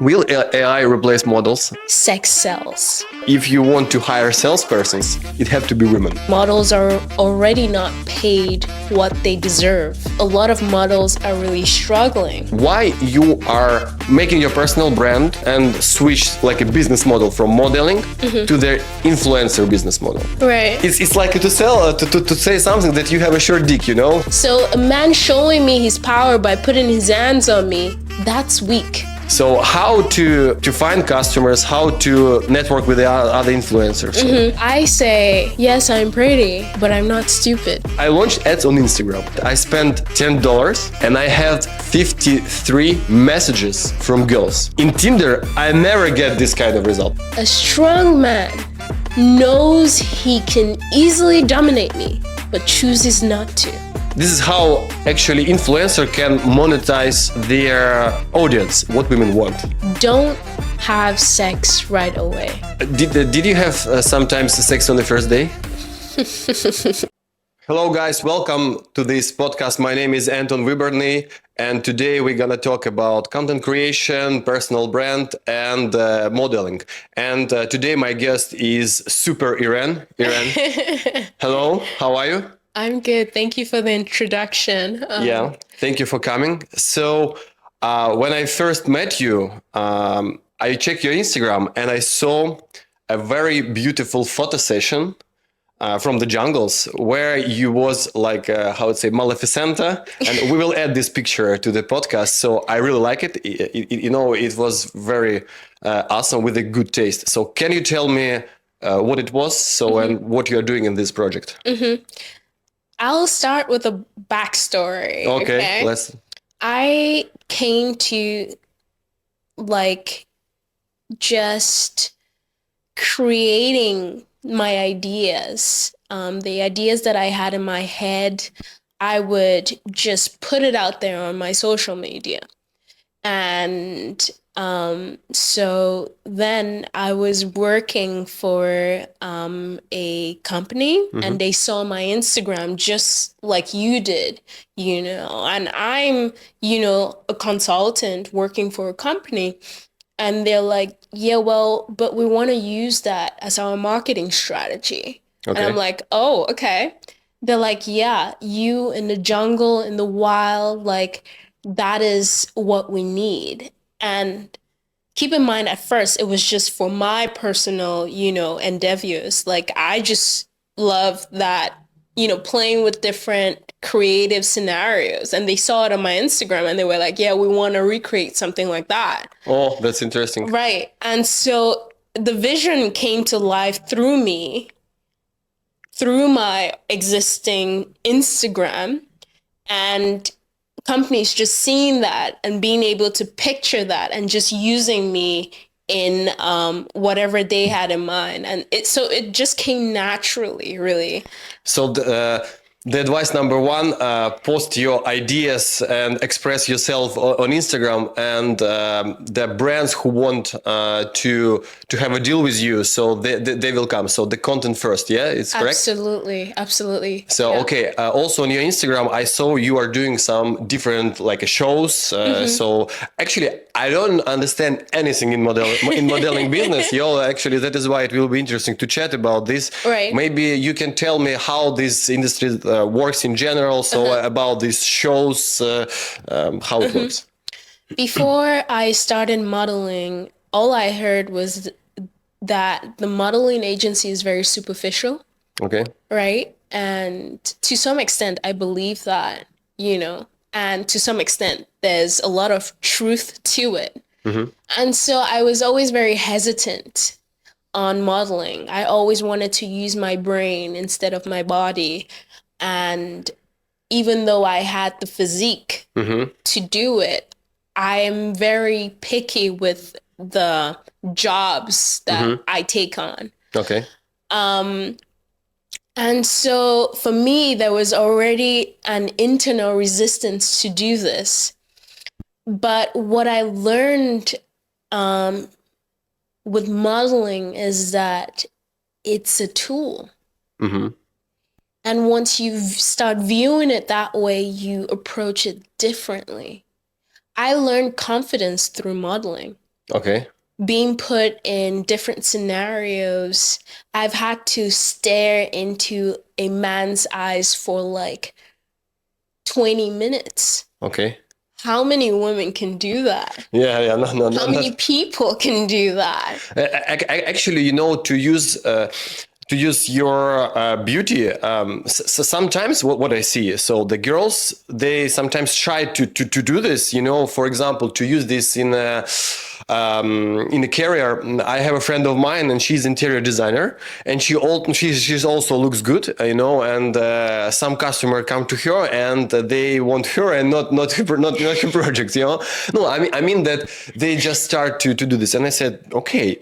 Will AI replace models? Sex sells. If you want to hire salespersons, it have to be women. Models are already not paid what they deserve. A lot of models are really struggling. Why you are making your personal brand and switch like a business model from modeling to their influencer business model? Right. It's like to sell to say something that you have a short dick, you know? So a man showing me his power by putting his hands on me, that's weak. So how to find customers, how to network with the other influencers? I say, yes, I'm pretty, but I'm not stupid. I launched ads on Instagram. I spent $10 and I had 53 messages from girls. In Tinder, I never get this kind of result. A strong man knows he can easily dominate me, but chooses not to. This is how actually influencer can monetize their audience, what women want. Don't have sex right away. Did you have sometimes sex on the first day? Hello guys, welcome to this podcast. My name is Anton Viborniy, and today we're gonna talk about content creation, personal brand, and modeling. And today my guest is Super Iran. Hello, how are you? I'm good. Thank you for the introduction. Yeah, thank you for coming. So when I first met you, I checked your Instagram and I saw a very beautiful photo session from the jungles where you was like, how would say, Maleficenta. And we will add this picture to the podcast. So I really like it. It was very awesome with a good taste. So can you tell me what it was and what you are doing in this project? I'll start with a backstory. Okay, let's. I came to just creating my ideas. The ideas that I had in my head, I would just put it out there on my social media. And so then I was working for a company and they saw my Instagram just like you did, and I'm, a consultant working for a company. And they're like, yeah, well, but we want to use that as our marketing strategy. Okay. And I'm like, oh, okay. They're like, yeah, you in the jungle, in the wild, that is what we need. And keep in mind, at first, it was just for my personal, endeavors. I just love that, playing with different creative scenarios. And they saw it on my Instagram and they were like, yeah, we want to recreate something like that. Oh, that's interesting. Right. And so the vision came to life through me, through my existing Instagram, and companies just seeing that and being able to picture that and just using me in whatever they had in mind. And it just came naturally, really. So the advice number one, post your ideas and express yourself on Instagram, and the brands who want to have a deal with you, so they will come. So the content first, yeah, it's correct? Absolutely. So, yeah. Okay, also on your Instagram, I saw you are doing some different shows. So actually, I don't understand anything in modeling business. Actually, that is why it will be interesting to chat about this. Right. Maybe you can tell me how this industry works in general. So about these shows, how it works. Before I started modeling, all I heard was that the modeling agency is very superficial. Okay. Right. And to some extent, I believe that, and to some extent, there's a lot of truth to it. And so I was always very hesitant on modeling. I always wanted to use my brain instead of my body. And even though I had the physique to do it, I am very picky with the jobs that I take on. Okay. And so for me, there was already an internal resistance to do this. But what I learned with modeling is that it's a tool. And once you start viewing it that way, you approach it differently. I learned confidence through modeling. Okay. Being put in different scenarios, I've had to stare into a man's eyes for like 20 minutes. Okay. How many women can do that? Yeah. No. How many people can do that? Actually, to use your beauty. Sometimes what I see, so the girls, they sometimes try to do this. For example, to use this in a career. I have a friend of mine, and she's interior designer, and she's also looks good, and some customer come to her and they want her and not her projects. No, I mean that they just start to do this, and I said, okay,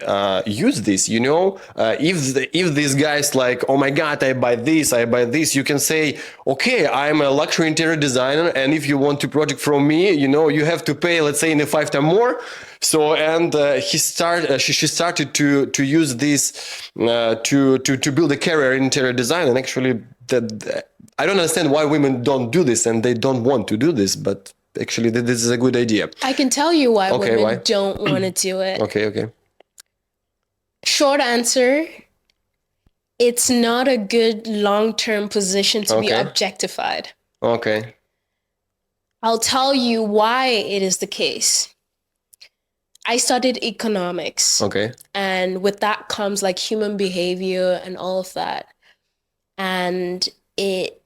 use this. If these guys like, oh my god, I buy this, you can say, okay, I'm a luxury interior designer, and if you want to project from me, you have to pay, let's say, in a 5 times more. So, and she started to use this to build a career in interior design, and actually that I don't understand why women don't do this, and they don't want to do this, but actually this is a good idea. I can tell you why Okay, women why? don't want to do it. Okay. Short answer, it's not a good long-term position to be Okay. objectified. Okay. I'll tell you why it is the case. I studied economics. Okay. And with that comes like human behavior and all of that. And it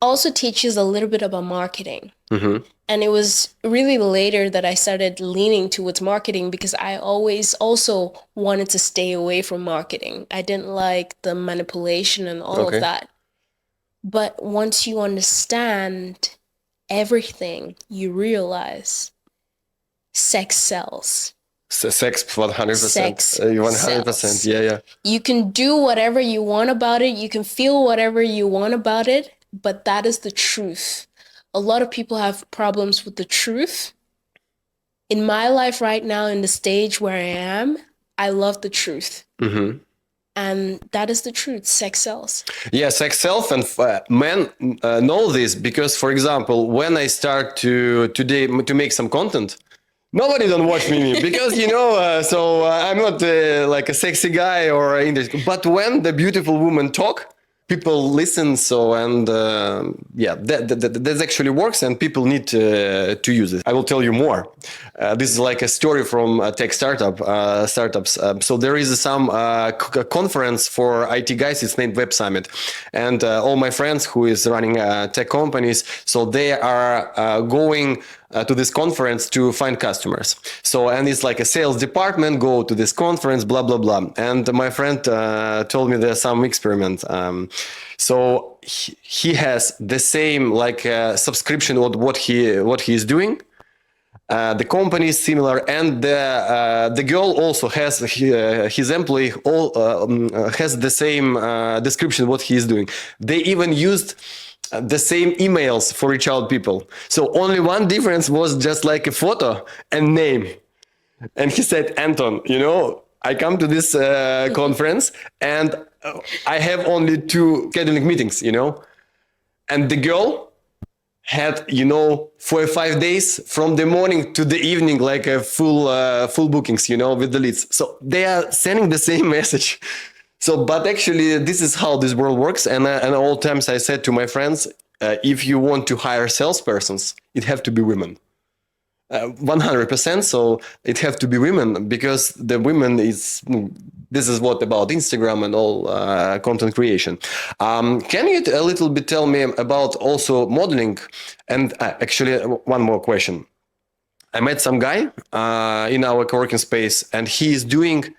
also teaches a little bit about marketing. Mm-hmm. And it was really later that I started leaning towards marketing, because I always also wanted to stay away from marketing. I didn't like the manipulation and all Okay. of that. But once you understand everything, you realize sex sells. Sex 100%. Sex 100%. sells. Yeah. You can do whatever you want about it. You can feel whatever you want about it, but that is the truth. A lot of people have problems with the truth. In my life right now, in the stage where I am, I love the truth. Mm-hmm. And that is the truth. Sex sells. Yeah, sex self, and men know this because, for example, when I start to make some content, nobody don't watch me because I'm not like a sexy guy or English. But when the beautiful women talk, people listen. So, and that actually works, and people need to use it. I will tell you more. This is like a story from tech startups. So there is some conference for IT guys. It's named Web Summit, and all my friends who is running tech companies, so they are going to this conference to find customers. So, and it's like a sales department, go to this conference, blah, blah, blah. And my friend told me there's some experiment. So he has the same like subscription of what he is doing. The company is similar, and the girl also has his employee has the same description of what he is doing. They even used the same emails for each other people. So only one difference was just like a photo and name. And he said, Anton, I come to this conference and I have only 2 scheduling meetings, and the girl had 4 or 5 days from the morning to the evening, like a full bookings, with the leads. So they are sending the same message. So, but actually, this is how this world works. And all times I said to my friends, if you want to hire salespersons, it have to be women. 100%. So it have to be women, because the women this is what about Instagram and all content creation. Can you a little bit tell me about also modeling? And actually, one more question. I met some guy in our co-working space, and he is doing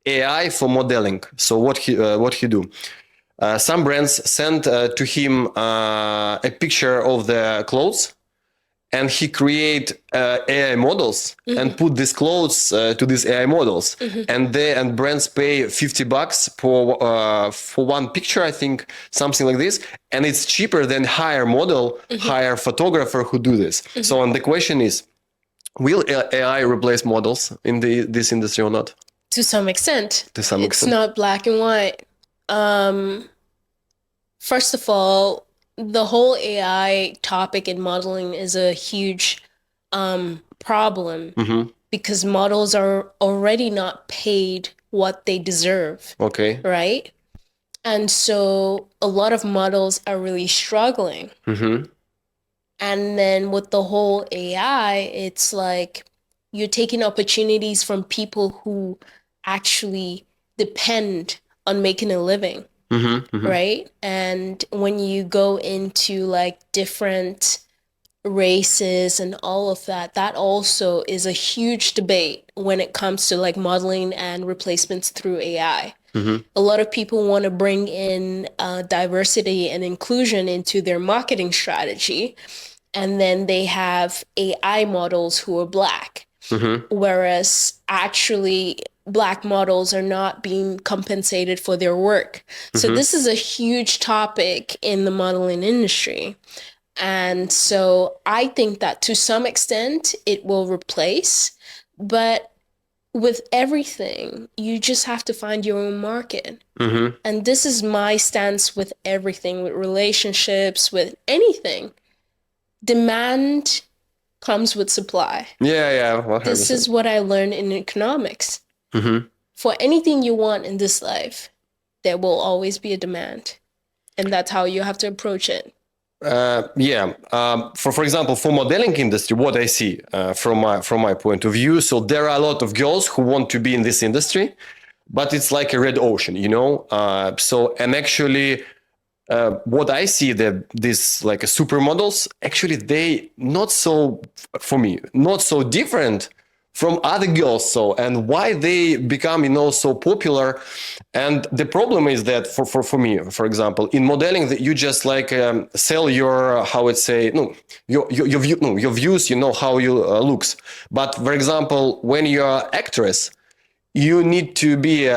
AI for modeling. So what he do? Some brands send to him a picture of the clothes, and he create AI models and put these clothes to these AI models, and brands pay $50 for one picture, I think, something like this, and it's cheaper than hire model, hire photographer who do this. So, and the question is, will AI replace models in this industry or not? To some extent. To some It's extent. not black and white. First of all, the whole AI topic in modeling is a huge problem. because models are already not paid what they deserve, Okay. right? And so a lot of models are really struggling. Mm-hmm. And then with the whole AI, it's like you're taking opportunities from people who actually depend on making a living, Mm-hmm. Mm-hmm. right? And when you go into like different races and all of that, that also is a huge debate when it comes to like modeling and replacements through AI. Mm-hmm. A lot of people want to bring in diversity and inclusion into their marketing strategy, and then they have AI models who are Black, Mm-hmm. whereas actually Black models are not being compensated for their work. So Mm-hmm. this is a huge topic in the modeling industry. And so I think that to some extent it will replace, but with everything, you just have to find your own market. Mm-hmm. And this is my stance with everything, with relationships, with anything. Demand comes with supply. Yeah, yeah, This 100%. is what I learned in economics. Mm-hmm. For anything you want in this life, there will always be a demand. And that's how you have to approach it. Yeah. For example, for modeling industry, what I see from my point of view, so there are a lot of girls who want to be in this industry, but it's like a red ocean, you know. So and actually, what I see that these like supermodels actually they not so for me not so different from other girls. So and why they become so popular. And the problem is that for me, for example, in modeling, that you just like sell your how it say no your view no your views, how you looks. But for example, when you're actress, you need to be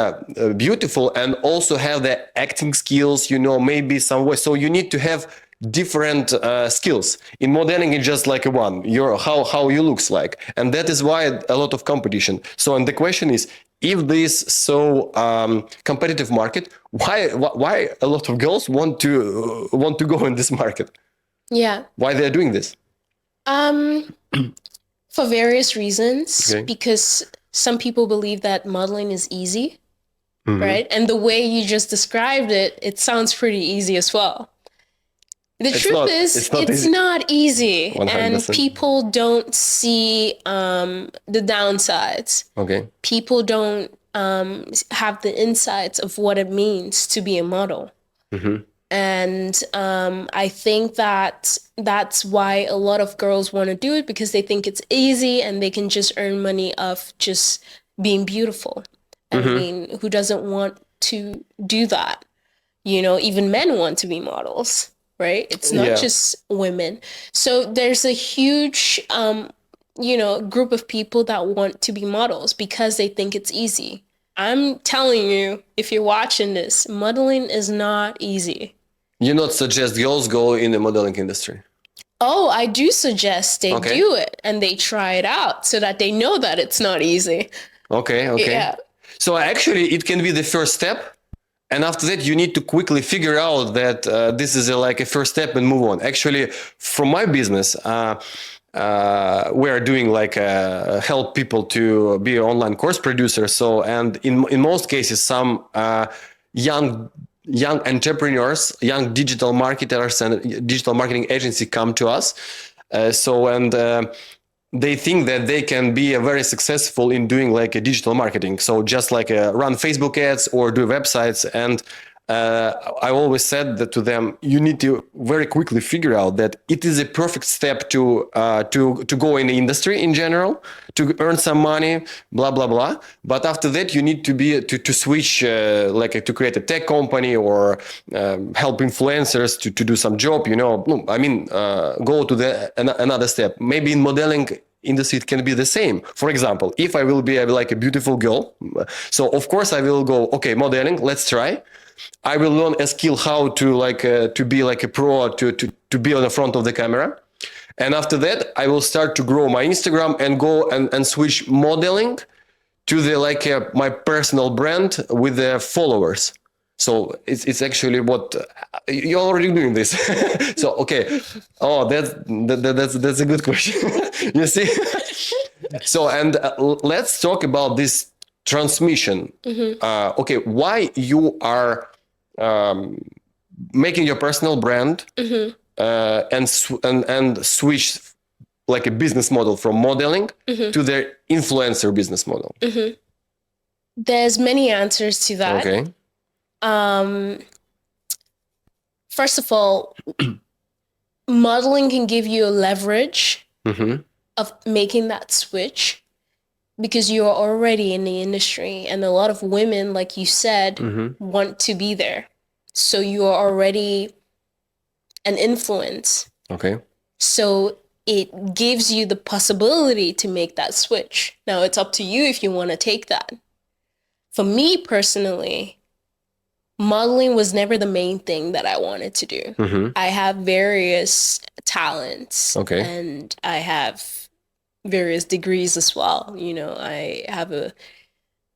beautiful and also have the acting skills, maybe some way. So you need to have different skills. In modeling, it's just like a one, your how you looks like, and that is why a lot of competition. So, and the question is, if this so competitive market, why a lot of girls want to go in this market? Yeah. Why they're doing this? Um, for various reasons, Okay. because some people believe that modeling is easy, Mhm. right? And the way you just described it, it sounds pretty easy as well. The truth is, it's easy. not easy, and 100%. people don't see the downsides. Okay. People don't have the insights of what it means to be a model. Mm-hmm. And I think that that's why a lot of girls want to do it, because they think it's easy and they can just earn money off just being beautiful. And I mean, who doesn't want to do that? Even men want to be models, right? It's not Yeah. just women. So there's a huge, group of people that want to be models because they think it's easy. I'm telling you, if you're watching this, modeling is not easy. You not suggest girls go in the modeling industry? Oh, I do suggest they Okay. do it and they try it out so that they know that it's not easy. Okay. Yeah. So actually, it can be the first step, and after that, you need to quickly figure out that this is like a first step and move on. Actually, from my business, we are doing like help people to be an online course producer. So, and in most cases, some young entrepreneurs, young digital marketers, and digital marketing agency come to us. They think that they can be very successful in doing like a digital marketing. So just like run Facebook ads or do websites. And I always said that to them, you need to very quickly figure out that it is a perfect step to go in the industry in general, to earn some money, blah blah blah. But after that, you need to be to switch, to create a tech company or help influencers to do some job. Go to the another step. Maybe in modeling industry it can be the same. For example, if I will be like a beautiful girl, so of course I will go, okay, modeling, let's try. I will learn a skill how to be like a pro, to be on the front of the camera. And after that, I will start to grow my Instagram and go and switch modeling to the my personal brand with the followers. So it's actually what you're already doing this. So okay, oh that's a good question. You see, So, and let's talk about this transmission. Okay, why you are making your personal brand and switch like a business model from modeling to the influencer business model? There's many answers to that. Okay. First of all, modeling can give you a leverage of making that switch because you're already in the industry, and a lot of women, like you said, want to be there. So you are already an influence. Okay. So it gives you the possibility to make that switch. Now it's up to you if you want to take that. For me personally, modeling was never the main thing that I wanted to do. I have various talents, and I have various degrees as well. You know, I have a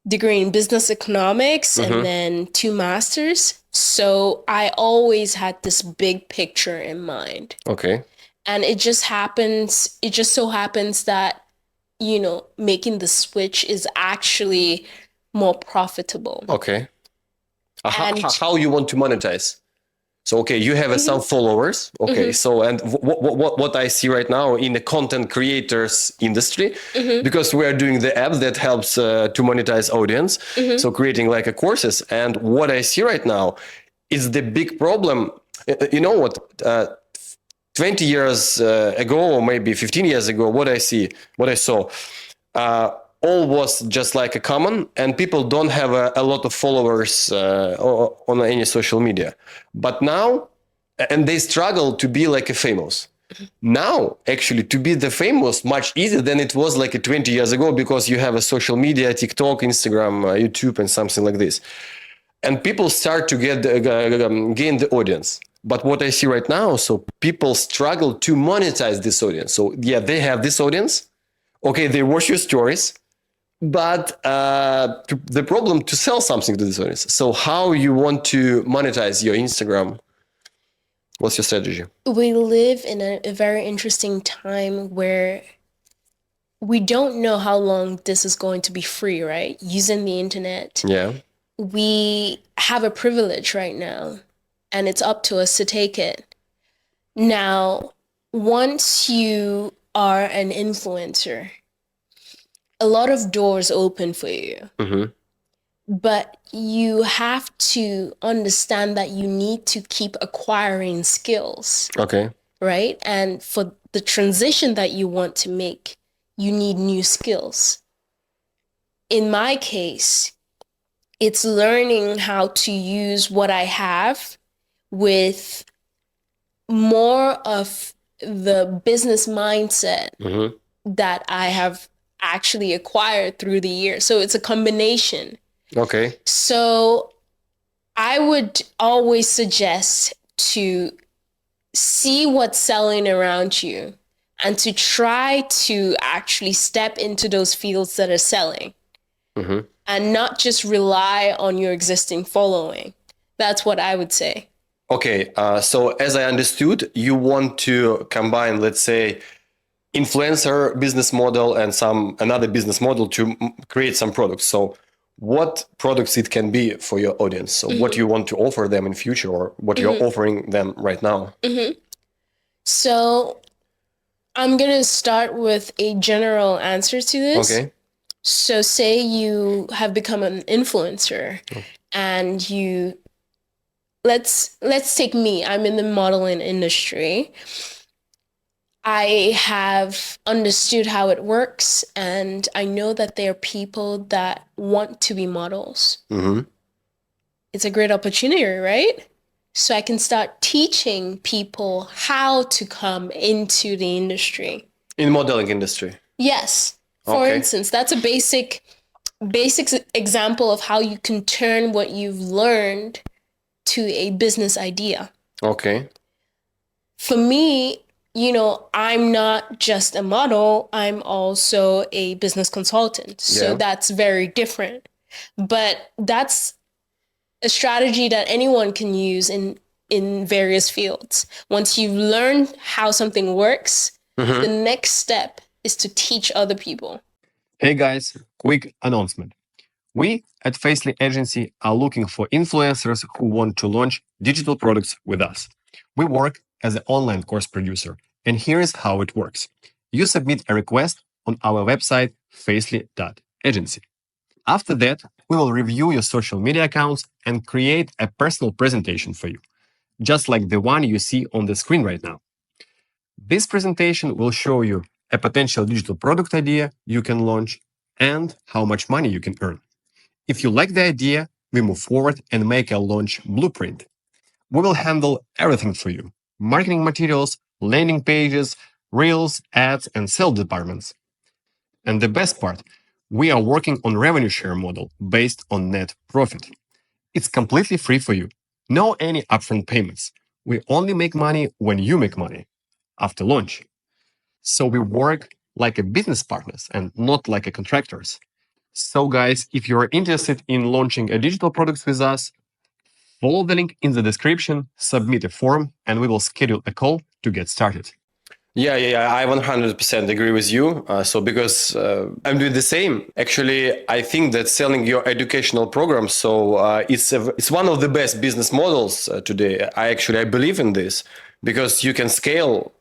degree in business economics and then 2 masters. So I always had this big picture in mind. Okay. And it just so happens that, you know, making the switch is actually more profitable. Okay. How you want to monetize? So, okay, you have some followers. Okay. So, and what I see right now in the content creators industry, because we are doing the app that helps to monetize audience. So creating like a courses. And what I see right now is the big problem. You know what? 20 years ago, or maybe 15 years ago, what I saw, all was just like a common, and people don't have a lot of followers on any social media. But now, and they struggle to be like a famous. Now, actually, to be the famous much easier than it was like 20 years ago, because you have a social media, TikTok, Instagram, YouTube, and something like this. And people start to gain the audience. But what I see right now, so people struggle to monetize this audience. So yeah, they have this audience. Okay, they watch your stories. But the problem to sell something to this audience. So how you want to monetize your Instagram? What's your strategy? We live in a very interesting time where we don't know how long this is going to be free, right? Using the internet. Yeah. We have a privilege right now, and it's up to us to take it. Now, once you are an influencer, a lot of doors open for you. But you have to understand that you need to keep acquiring skills. Okay. Right? And for the transition that you want to make, you need new skills. In my case, it's learning how to use what I have with more of the business mindset that I have actually acquired through the years. So it's a combination. Okay. So I would always suggest to see what's selling around you and to try to actually step into those fields that are selling and not just rely on your existing following. That's what I would say. Okay. So as I understood, you want to combine, let's say, influencer business model and another business model to create some products. So what products it can be for your audience? So what you want to offer them in future, or what you're offering them right now? So I'm going to start with a general answer to this. Okay. So say you have become an influencer and let's take me. I'm in the modeling industry. I have understood how it works, and I know that there are people that want to be models. It's a great opportunity, right? So I can start teaching people how to come into the industry. In modeling industry? Yes. For instance, that's a basic example of how you can turn what you've learned to a business idea. Okay. For me, you know, I'm not just a model, I'm also a business consultant. So that's very different. But that's a strategy that anyone can use in various fields. Once you've learned how something works, the next step is to teach other people. Hey guys, quick announcement. We at Facely Agency are looking for influencers who want to launch digital products with us. We work as an online course producer, and here's how it works. You submit a request on our website, facely.agency. After that, we will review your social media accounts and create a personal presentation for you, just like the one you see on the screen right now. This presentation will show you a potential digital product idea you can launch and how much money you can earn. If you like the idea, we move forward and make a launch blueprint. We will handle everything for you: marketing materials, landing pages, reels, ads, and sales departments. And the best part, we are working on revenue share model based on net profit. It's completely free for you. No any upfront payments. We only make money when you make money after launch. So we work like a business partners and not like a contractors. So guys, if you're interested in launching a digital products with us, follow the link in the description, submit a form, and we will schedule a call to get started. Yeah, I 100% agree with you. So because I'm doing the same. Actually, I think that selling your educational program, so it's one of the best business models today. I believe in this because you can scale,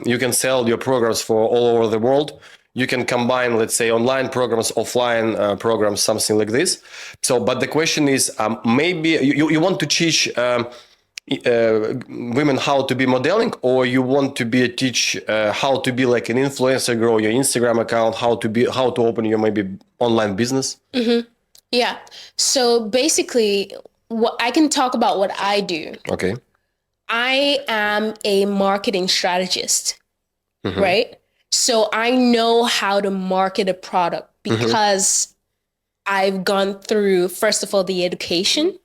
you can sell your programs for all over the world. You can combine, let's say, online programs, offline programs, something like this. So, but the question is, maybe you want to teach women how to be modeling, or you want to be teach how to be like an influencer, grow your Instagram account, how to open your maybe online business. Yeah. So basically, what I can talk about what I do. Okay. I am a marketing strategist, right? So I know how to market a product because I've gone through, first of all, the education,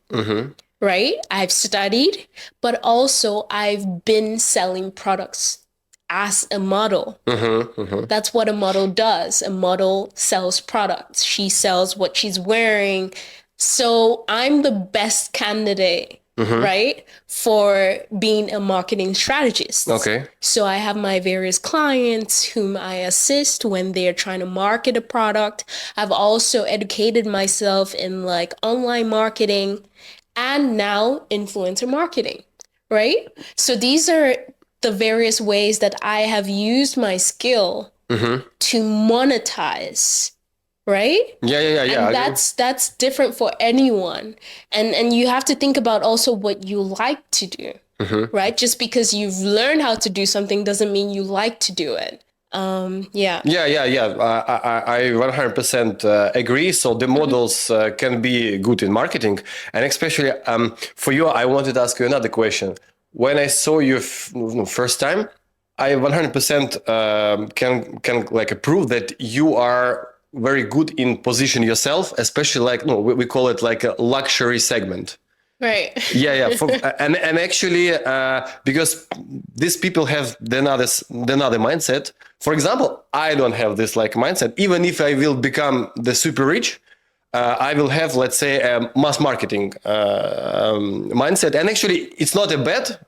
right? I've studied, but also I've been selling products as a model. That's what a model does. A model sells products. She sells what she's wearing. So I'm the best candidate, right, for being a marketing strategist. Okay. So I have my various clients whom I assist when they're trying to market a product. I've also educated myself in like online marketing and now influencer marketing, right? So these are the various ways that I have used my skill to monetize, right? Yeah. And that's different for anyone. And you have to think about also what you like to do, right? Just because you've learned how to do something doesn't mean you like to do it. Yeah. I 100% agree. So the models can be good in marketing, and especially for you, I wanted to ask you another question. When I saw you first time, I 100% can like prove that you are very good in position yourself, especially like we call it like a luxury segment. Right. Yeah. And actually, because these people have another mindset. For example, I don't have this like mindset. Even if I will become the super rich, I will have, let's say, a mass marketing mindset. And actually, it's not a bad.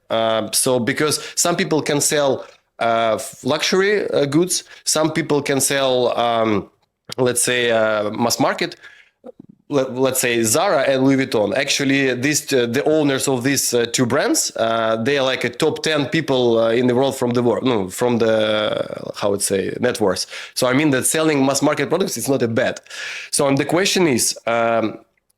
So because some people can sell luxury goods, some people can sell, let's say, mass market. Let's say Zara and Louis Vuitton. Actually, the owners of these two brands, they are like a top 10 people in the world from the world, no, from the, how would say, net worth. So I mean that selling mass market products is not a bad. So the question is,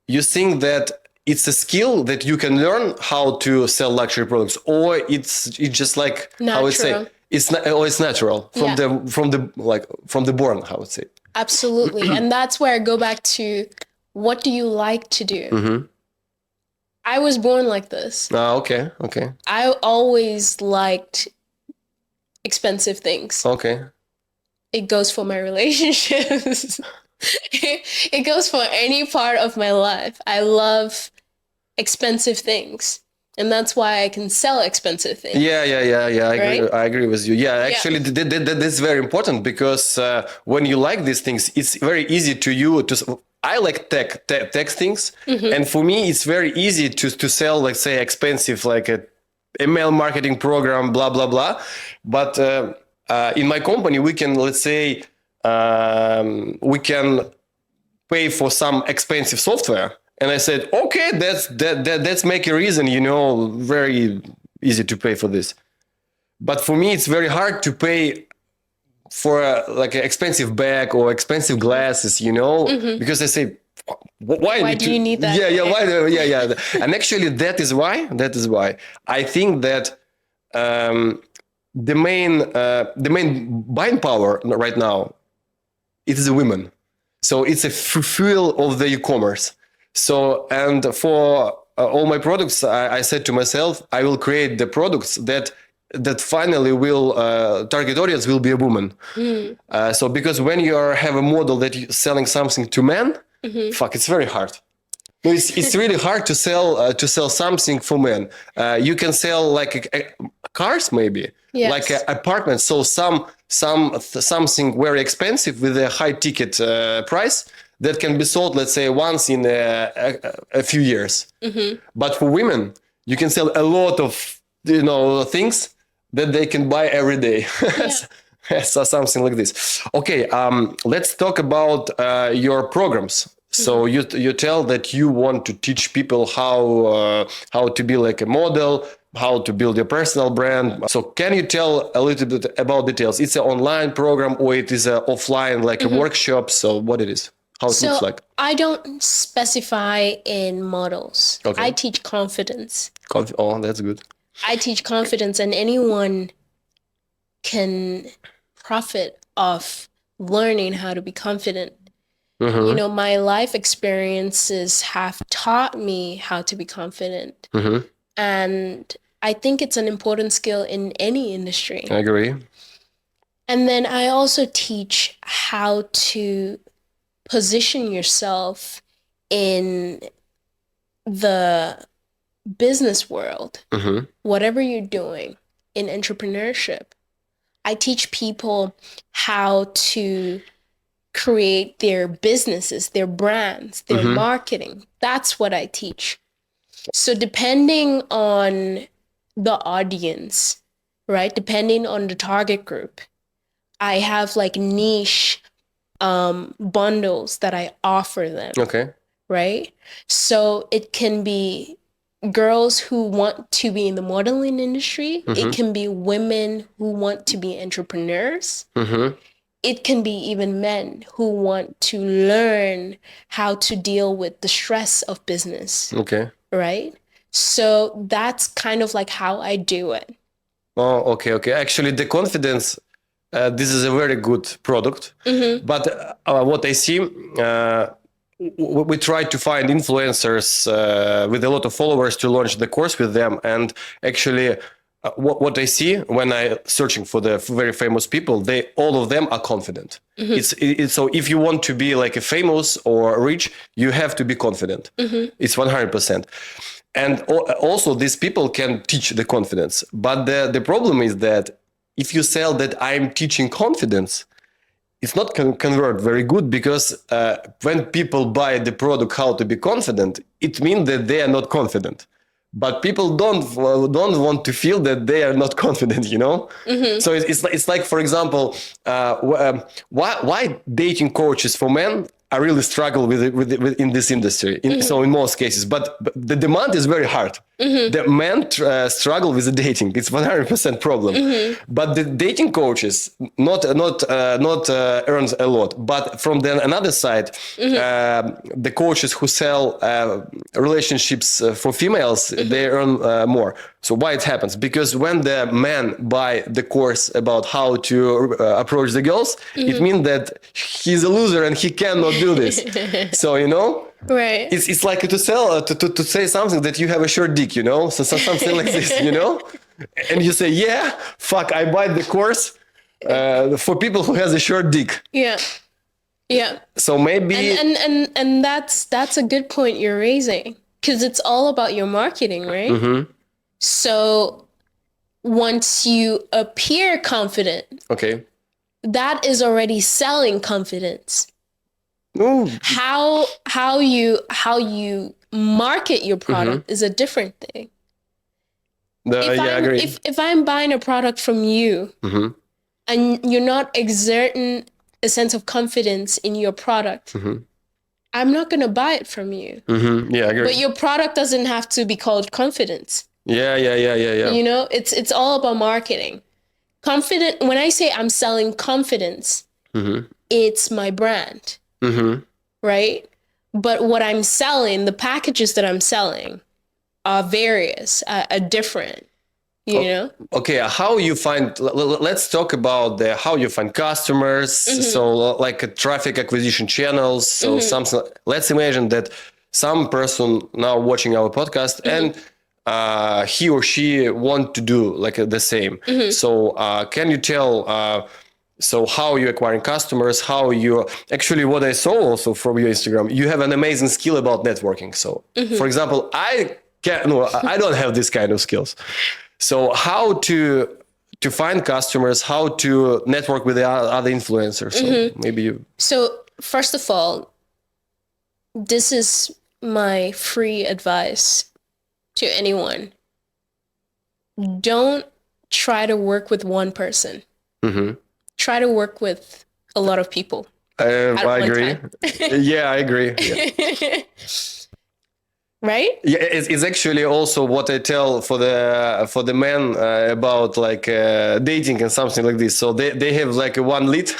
you think that it's a skill that you can learn how to sell luxury products, or it's just like natural. How I would say it's natural from the born, how I would say. Absolutely. And that's where I go back to, what do you like to do? I was born like this. Okay. I always liked expensive things. Okay. It goes for my relationships. It goes for any part of my life. I love expensive things. And that's why I can sell expensive things. Yeah. Right? I agree with you. Yeah, actually, that's very important because when you like these things, it's very easy to you to. I like tech things, and for me, it's very easy to sell, like say, expensive like a email marketing program, blah blah blah. But in my company, we can, let's say, we can pay for some expensive software. And I said, okay, that's make a reason, very easy to pay for this. But for me, it's very hard to pay for like an expensive bag or expensive glasses, because I say, why do you need that? Yeah. And actually, that is why I think that the main buying power right now, it is the women. So it's a fuel of the e-commerce. So, and for all my products, I said to myself, I will create the products that finally will target audience will be a woman. So because when you have a model that you're selling something to men, fuck, it's very hard. No, it's really hard to sell something for men. You can sell like cars, maybe, Yes. like apartments. So something very expensive with a high ticket price that can be sold, let's say, once in a few years. But for women, you can sell a lot of things that they can buy every day. So something like this. Okay, let's talk about your programs. So you tell that you want to teach people how to be like a model, how to build your personal brand. So can you tell a little bit about details? It's an online program or it is an offline, like a workshop? So what it is, how it looks like? I don't specify in models. Okay. I teach confidence. Oh, that's good. I teach confidence, and anyone can profit off learning how to be confident. My life experiences have taught me how to be confident. And I think it's an important skill in any industry. I agree. And then I also teach how to position yourself in the business world, whatever you're doing in entrepreneurship. I teach people how to create their businesses, their brands, their marketing. That's what I teach. So depending on the audience, right? Depending on the target group, I have like niche bundles that I offer them. Okay. Right? So it can be girls who want to be in the modeling industry. It can be women who want to be entrepreneurs. It can be even men who want to learn how to deal with the stress of business. Okay. Right? So that's kind of like how I do it. Oh, okay. Actually, the confidence, this is a very good product. But what I see, we try to find influencers with a lot of followers to launch the course with them. And actually, what I see when I searching for the very famous people, all of them are confident. So if you want to be like a famous or rich, you have to be confident. It's 100%. And also these people can teach the confidence. But the problem is that if you sell that I'm teaching confidence, it's not convert very good, because when people buy the product how to be confident, it means that they are not confident. But people don't want to feel that they are not confident, So it's like, for example, why dating coaches for men are really struggle with in this industry. So in most cases, but the demand is very hard. The men struggle with the dating. It's 100% problem. But the dating coaches not earns a lot. But from another side, the coaches who sell relationships for females, they earn more. So why it happens? Because when the men buy the course about how to approach the girls, it means that he's a loser and he cannot do this. So, Right. It's like to sell to say something that you have a short dick, so something like this, and you say, yeah, fuck, I buy the course for people who has a short dick. Yeah. So maybe and that's a good point you're raising, because it's all about your marketing, right? So once you appear confident, okay, that is already selling confidence. Ooh. How you market your product is a different thing. I agree. If I'm buying a product from you, and you're not exerting a sense of confidence in your product, I'm not going to buy it from you. Yeah, I agree. But your product doesn't have to be called confidence. Yeah. You know, it's all about marketing. Confident. When I say I'm selling confidence, it's my brand, right? But what I'm selling, the packages that I'm selling, are various, are different. You know. Okay, how you find? Let's talk about how you find customers. So, like traffic acquisition channels. So, something. Let's imagine that some person now watching our podcast and he or she want to do like the same. So, can you tell? So how you acquiring customers, how you actually, what I saw also from your Instagram, you have an amazing skill about networking. So for example, I don't have this kind of skills. So how to find customers, how to network with the other influencers. So maybe you. So first of all, this is my free advice to anyone. Don't try to work with one person. Try to work with a lot of people. I agree. Yeah, I agree. Yeah. Right? Yeah, it's actually also what I tell for the men about like dating and something like this. So they have like a one lead,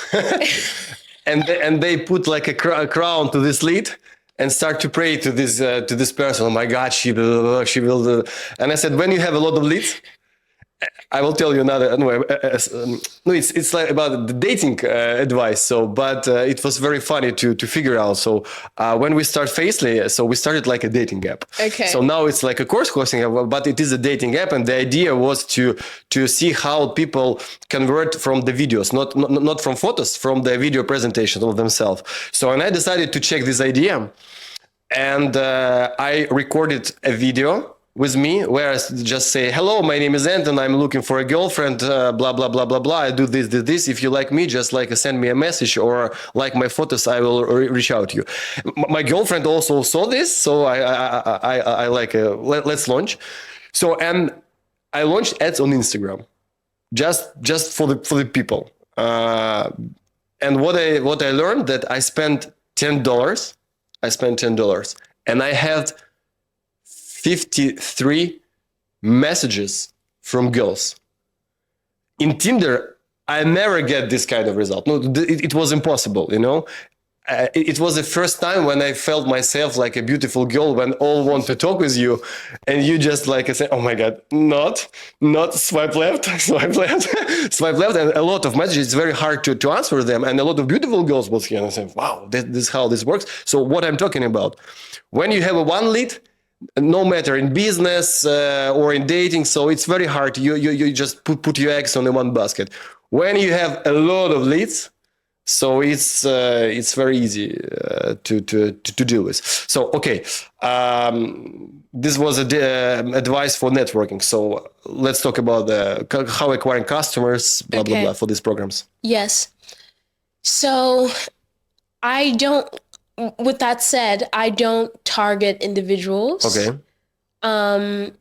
and they put like a crown to this lead and start to pray to this person. Oh my God, she will. And I said, when you have a lot of leads, I will tell you another. No, it's like about the dating advice. So, but it was very funny to figure out. So, when we start Facely, so we started like a dating app. Okay. So now it's like a course hosting app, but it is a dating app, and the idea was to see how people convert from the videos, not from photos, from the video presentation of themselves. So, and I decided to check this idea, and I recorded a video with me where I just say, hello, my name is Anton, I'm looking for a girlfriend, blah, blah, blah, blah, blah. I do this. If you like me, just like send me a message, or like my photos, I will reach out to you. My girlfriend also saw this. So I like, let's launch. So, and I launched ads on Instagram, just for the people. And what I learned, that I spent $10. And I had 53 messages from girls. In Tinder, I never get this kind of result. No, it was impossible, you know. It was the first time when I felt myself like a beautiful girl, when all want to talk with you, and you just like I say, oh my God, not swipe left, swipe left, swipe left, and a lot of messages. It's very hard to answer them, and a lot of beautiful girls was here and I say, wow, this is how this works. So what I'm talking about, when you have a one lead, no matter in business or in dating, so it's very hard. You just put your eggs on the one basket. When you have a lot of leads, so it's very easy to deal with. So okay, this was advice for networking. So let's talk about how acquiring customers, blah blah blah, for these programs. Yes. So I don't. With that said, I don't target individuals. Okay. And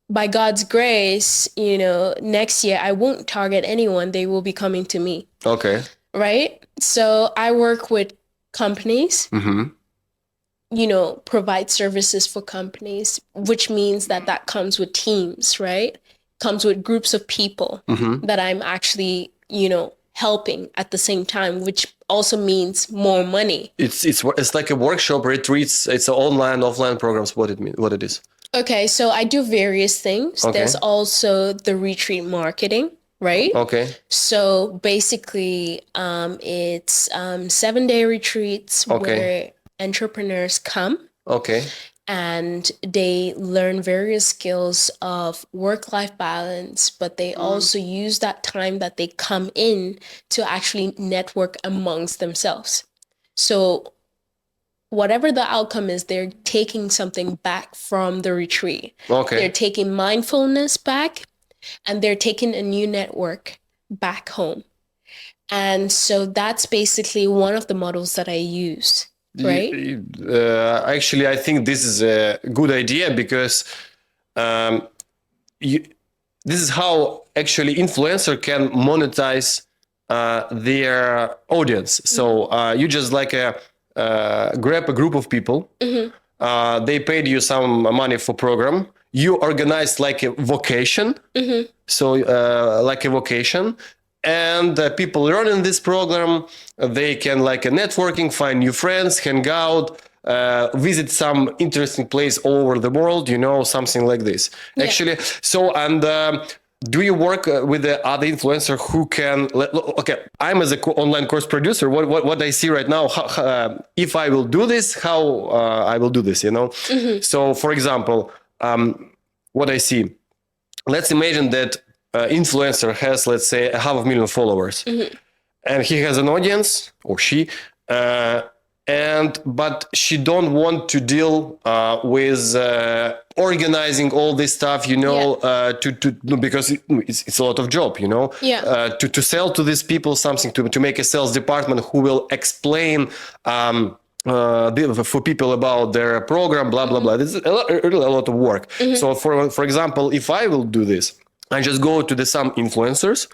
by God's grace, you know, next year I won't target anyone. They will be coming to me. Okay. Right? So I work with companies, you know, provide services for companies, which means that comes with teams, right? Comes with groups of people that I'm actually, you know, helping at the same time, which also means more money. It's like a workshop, retreats. It's online, offline programs. What it is. Okay, so I do various things. Okay. There's also the retreat marketing, right? Okay. So basically, it's 7-day retreats where entrepreneurs come. Okay. And they learn various skills of work-life balance, but they also use that time that they come in to actually network amongst themselves. So whatever the outcome is, they're taking something back from the retreat. Okay. They're taking mindfulness back, and they're taking a new network back home. And so that's basically one of the models that I use. Right? Actually, I think this is a good idea because this is how actually influencer can monetize their audience. So you just like grab a group of people. They paid you some money for program. You organized like a vocation. So like a vocation. And people learn in this program. They can like a networking, find new friends, hang out, visit some interesting place all over the world, something like this. Yeah. Actually, so, and do you work with the other influencer who can, okay, I'm as an online course producer, what I see right now, if I will do this, how I will do this, So, for example, what I see, let's imagine that influencer has, let's say, 500,000 followers, and he has an audience, or she, but she don't want to deal with organizing all this stuff, because it's a lot of job, to sell to these people something, to make a sales department who will explain for people about their program, blah blah blah. This is a lot of work. So for example, if I will do this, I just go to some influencers,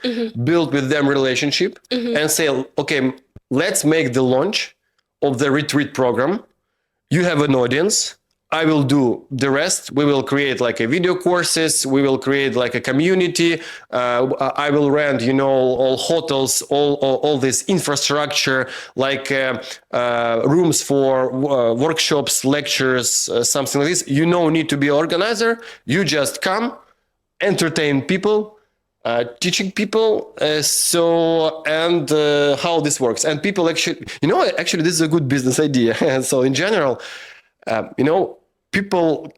build with them relationship, and say, okay, let's make the launch of the retreat program. You have an audience. I will do the rest. We will create like a video courses. We will create like a community. I will rent, all hotels, all this infrastructure, like rooms for workshops, lectures, something like this. Need to be an organizer. You just come, entertain people, teaching people, how this works. And people actually, this is a good business idea. And so in general, people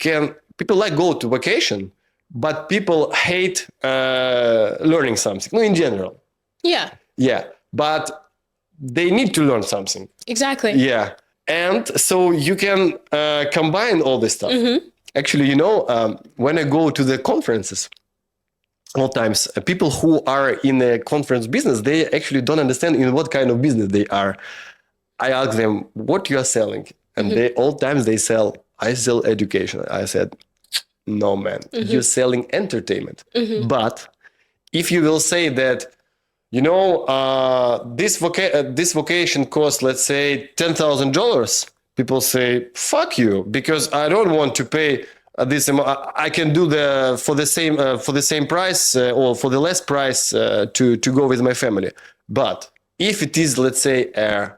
like go to vacation, but people hate learning something in general. Yeah. Yeah. But they need to learn something. Exactly. Yeah. And so you can combine all this stuff. Actually, when I go to the conferences, all times, people who are in a conference business, they actually don't understand in what kind of business they are. I ask them, what you are selling? And I sell education. I said, no, man, you're selling entertainment. But if you will say that, this vocation costs, let's say, $10,000, people say, fuck you, because I don't want to pay this amount. I can do for the same price or for the less price to go with my family. But if it is, let's say, a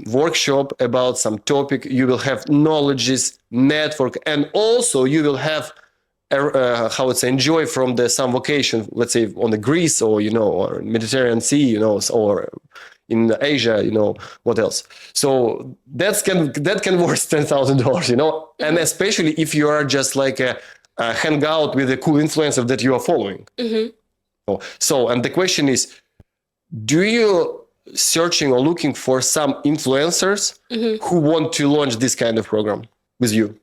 workshop about some topic, you will have knowledges, network, and also you will have enjoy from some vacation, let's say on the Greece or or Mediterranean Sea, or in Asia, what else. So that can worth $10,000, and especially if you are just like a hang out with a cool influencer that you are following. So, and the question is, do you searching or looking for some influencers who want to launch this kind of program with you?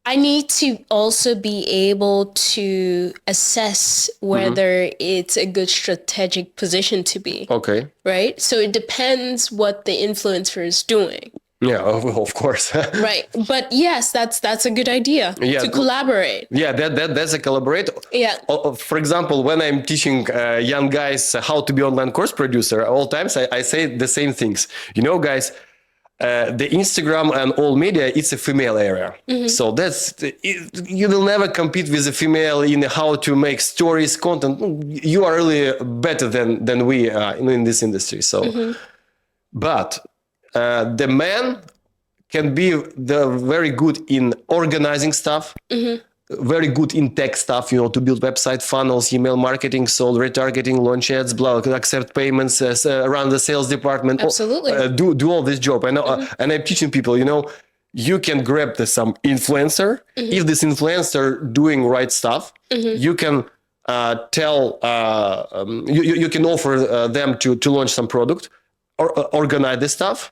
I need to also be able to assess whether it's a good strategic position to be. Okay. Right? So it depends what the influencer is doing. Yeah, of course. Right. But yes, that's a good idea to collaborate. Yeah, that's a collaborate. Yeah. For example, when I'm teaching young guys how to be online course producer, all times I say the same things. Guys, the Instagram and all media, it's a female area. So you will never compete with a female in how to make stories, content. You are really better than we are in this industry. So, but the man can be very good in organizing stuff, very good in tech stuff, to build website funnels, email marketing, sold retargeting, launch ads, accept payments, run the sales department. Absolutely. Do all this job. And I'm teaching people, you can grab some influencer. If this influencer doing right stuff, you can tell, you can offer them to launch some product or organize this stuff.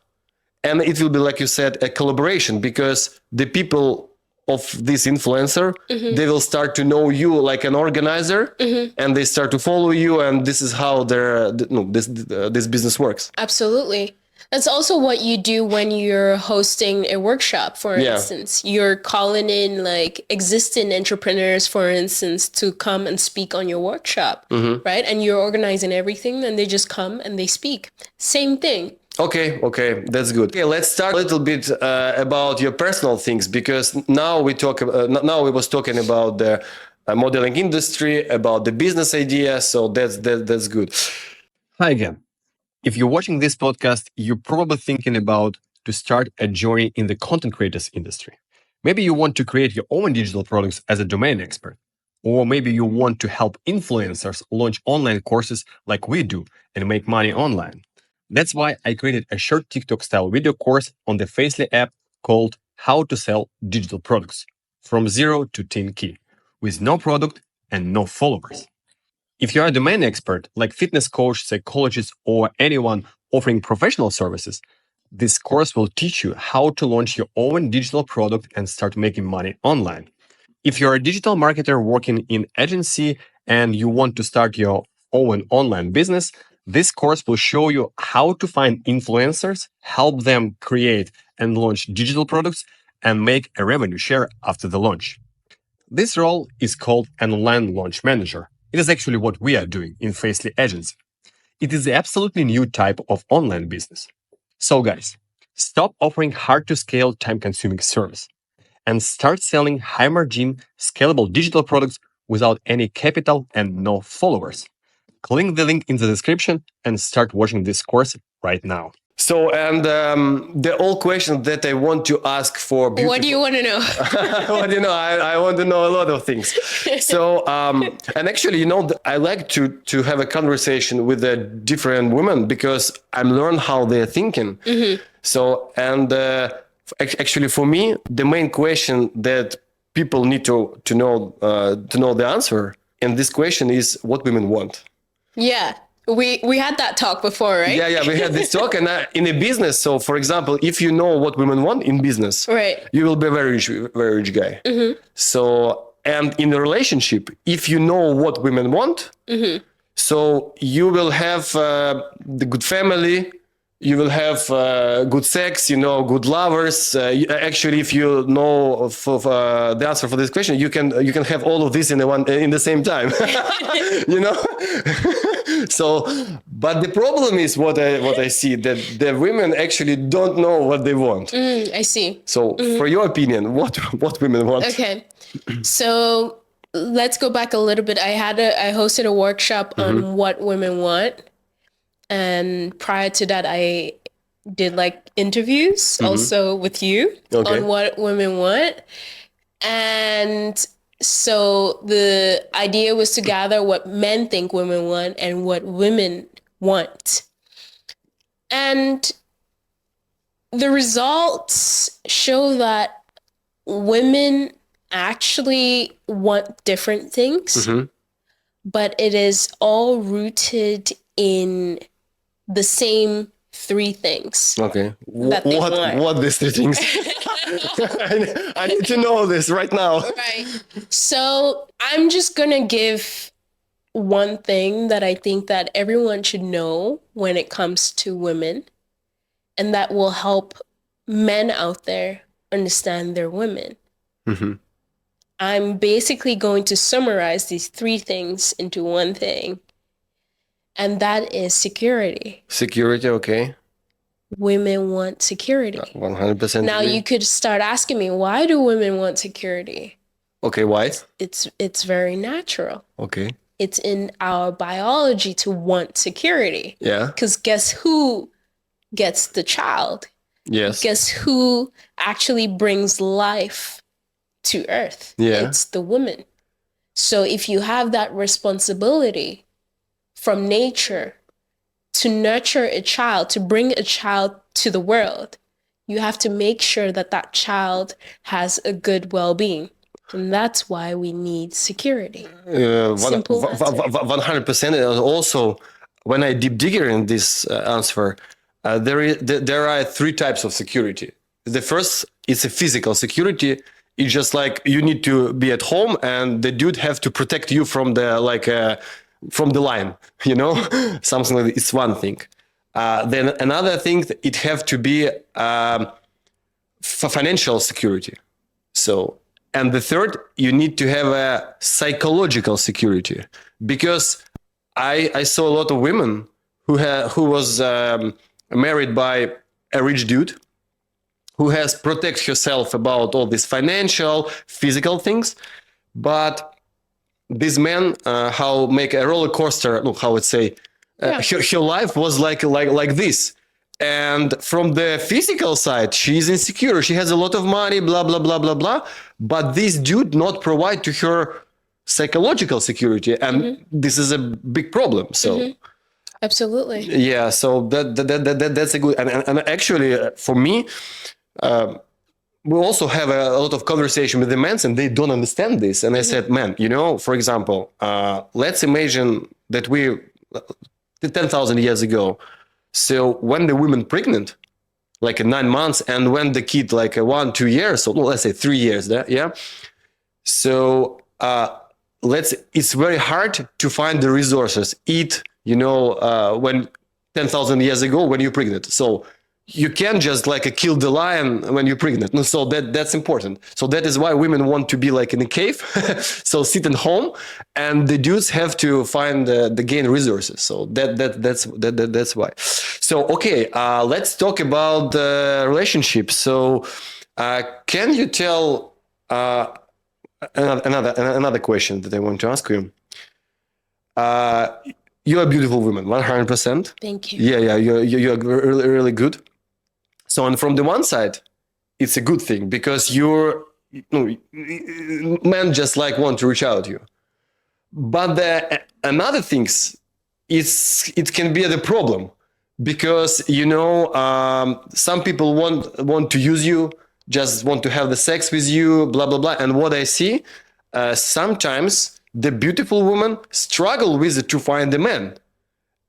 And it will be, like you said, a collaboration, because the people of this influencer, they will start to know you like an organizer, and they start to follow you. And this is how this business works. Absolutely. That's also what you do when you're hosting a workshop, for Yeah. instance. You're calling in like existing entrepreneurs, for instance, to come and speak on your workshop, right? And you're organizing everything and they just come and they speak. Same thing. Okay, that's good. Okay, let's start a little bit about your personal things, because now we was talking about the modeling industry, about the business idea. So that's good. Hi again. If you're watching this podcast, you're probably thinking about to start a journey in the content creators industry. Maybe you want to create your own digital products as a domain expert. Or maybe you want to help influencers launch online courses like we do and make money online. That's why I created a short TikTok style video course on the Facely app called How to Sell Digital Products from 0 to 10K with no product and no followers. If you're a domain expert, like fitness coach, psychologist, or anyone offering professional services, this course will teach you how to launch your own digital product and start making money online. If you're a digital marketer working in agency and you want to start your own online business, this course will show you how to find influencers, help them create and launch digital products, and make a revenue share after the launch. This role is called an online launch manager. It is actually what we are doing in Facely Agency. It is the absolutely new type of online business. So guys, stop offering hard to scale, time consuming service and start selling high margin, scalable digital products without any capital and no followers. Click the link in the description and start watching this course right now. So, and the old question that I want to ask for beautiful... What do you want to know? What do you know? I want to know a lot of things. So, and actually, I like to have a conversation with the different women because I'm learn how they're thinking. So, and actually, for me, the main question that people need to know the answer, and this question is what women want. Yeah. We had that talk before, right? Yeah, we had this talk, and in a business. So, for example, if you know what women want in business, right, you will be a very rich guy. So, and in a relationship, if you know what women want, so you will have the good family, you will have good sex, good lovers. Actually, if you know the answer for this question, you can have all of this in the same time. So, but the problem is what I see, that the women actually don't know what they want. I see. So, for your opinion, what women want? Okay, so let's go back a little bit. I hosted a workshop on what women want, and prior to that, I did like interviews also with you on what women want, and so the idea was to gather what men think women want and what women want. And the results show that women actually want different things, but it is all rooted in the same three things. Okay. What these three things? I need to know this right now. Right. So I'm just going to give one thing that I think that everyone should know when it comes to women, and that will help men out there understand their women. I'm basically going to summarize these three things into one thing, and that is security. Security, okay. Women want security. 100%. Now you could start asking me, why do women want security? Okay, why? It's very natural. Okay. It's in our biology to want security. Yeah. Because guess who gets the child? Yes. Guess who actually brings life to earth? Yeah. It's the woman. So if you have that responsibility from nature to nurture a child, to bring a child to the world, you have to make sure that that child has a good well-being. And that's why we need security. 100%. And also, when I deep digger in this answer, there are three types of security. The first is a physical security. It's just like you need to be at home, and the dude have to protect you from the line. Something like that. It's one thing. Then another thing, it have to be financial security. So, and the third, you need to have a psychological security, because I saw a lot of women who was married by a rich dude who has protect herself about all these financial, physical things, but this man how make a roller coaster, no, how would say, her life was like this. And from the physical side, she's insecure, she has a lot of money, blah blah blah blah blah, but this dude not provide to her psychological security, and this is a big problem. So Absolutely. yeah, so that's a good, and actually for me, we also have a lot of conversation with the men, and they don't understand this. And I said, man, for example, let's imagine that we 10,000 years ago. So when the woman pregnant, like 9 months, and when the kid like 1-2 years, so let's say 3 years, yeah. So it's very hard to find the resources. When 10,000 years ago when you're pregnant. So you can't just like kill the lion when you're pregnant. So that's important. So that is why women want to be like in a cave, so sit at home, and the dudes have to find the gain resources. So that's why. So okay, let's talk about the relationship. So can you tell another question that I want to ask you? You're a beautiful woman, 100%. Thank you. Yeah, you're really, really good. So, and from the one side, it's a good thing, because men just like want to reach out to you. But another things, it can be the problem, because some people want to use you, just want to have the sex with you, blah blah blah. And what I see, sometimes the beautiful women struggle with it to find the man.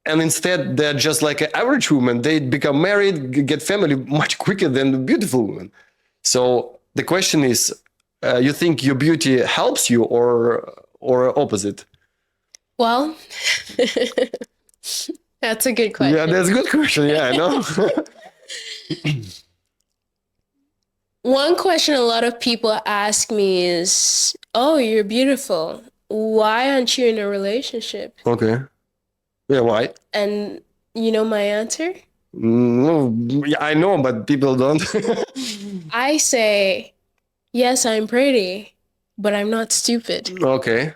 And instead, they're just like an average woman. They become married, get family much quicker than the beautiful woman. So the question is, you think your beauty helps you or opposite? Well, that's a good question. Yeah, that's a good question. Yeah, I know. One question a lot of people ask me is, oh, you're beautiful. Why aren't you in a relationship? Okay. Yeah, why? And you know my answer? No, I know, but people don't. I say, yes, I'm pretty, but I'm not stupid. Okay.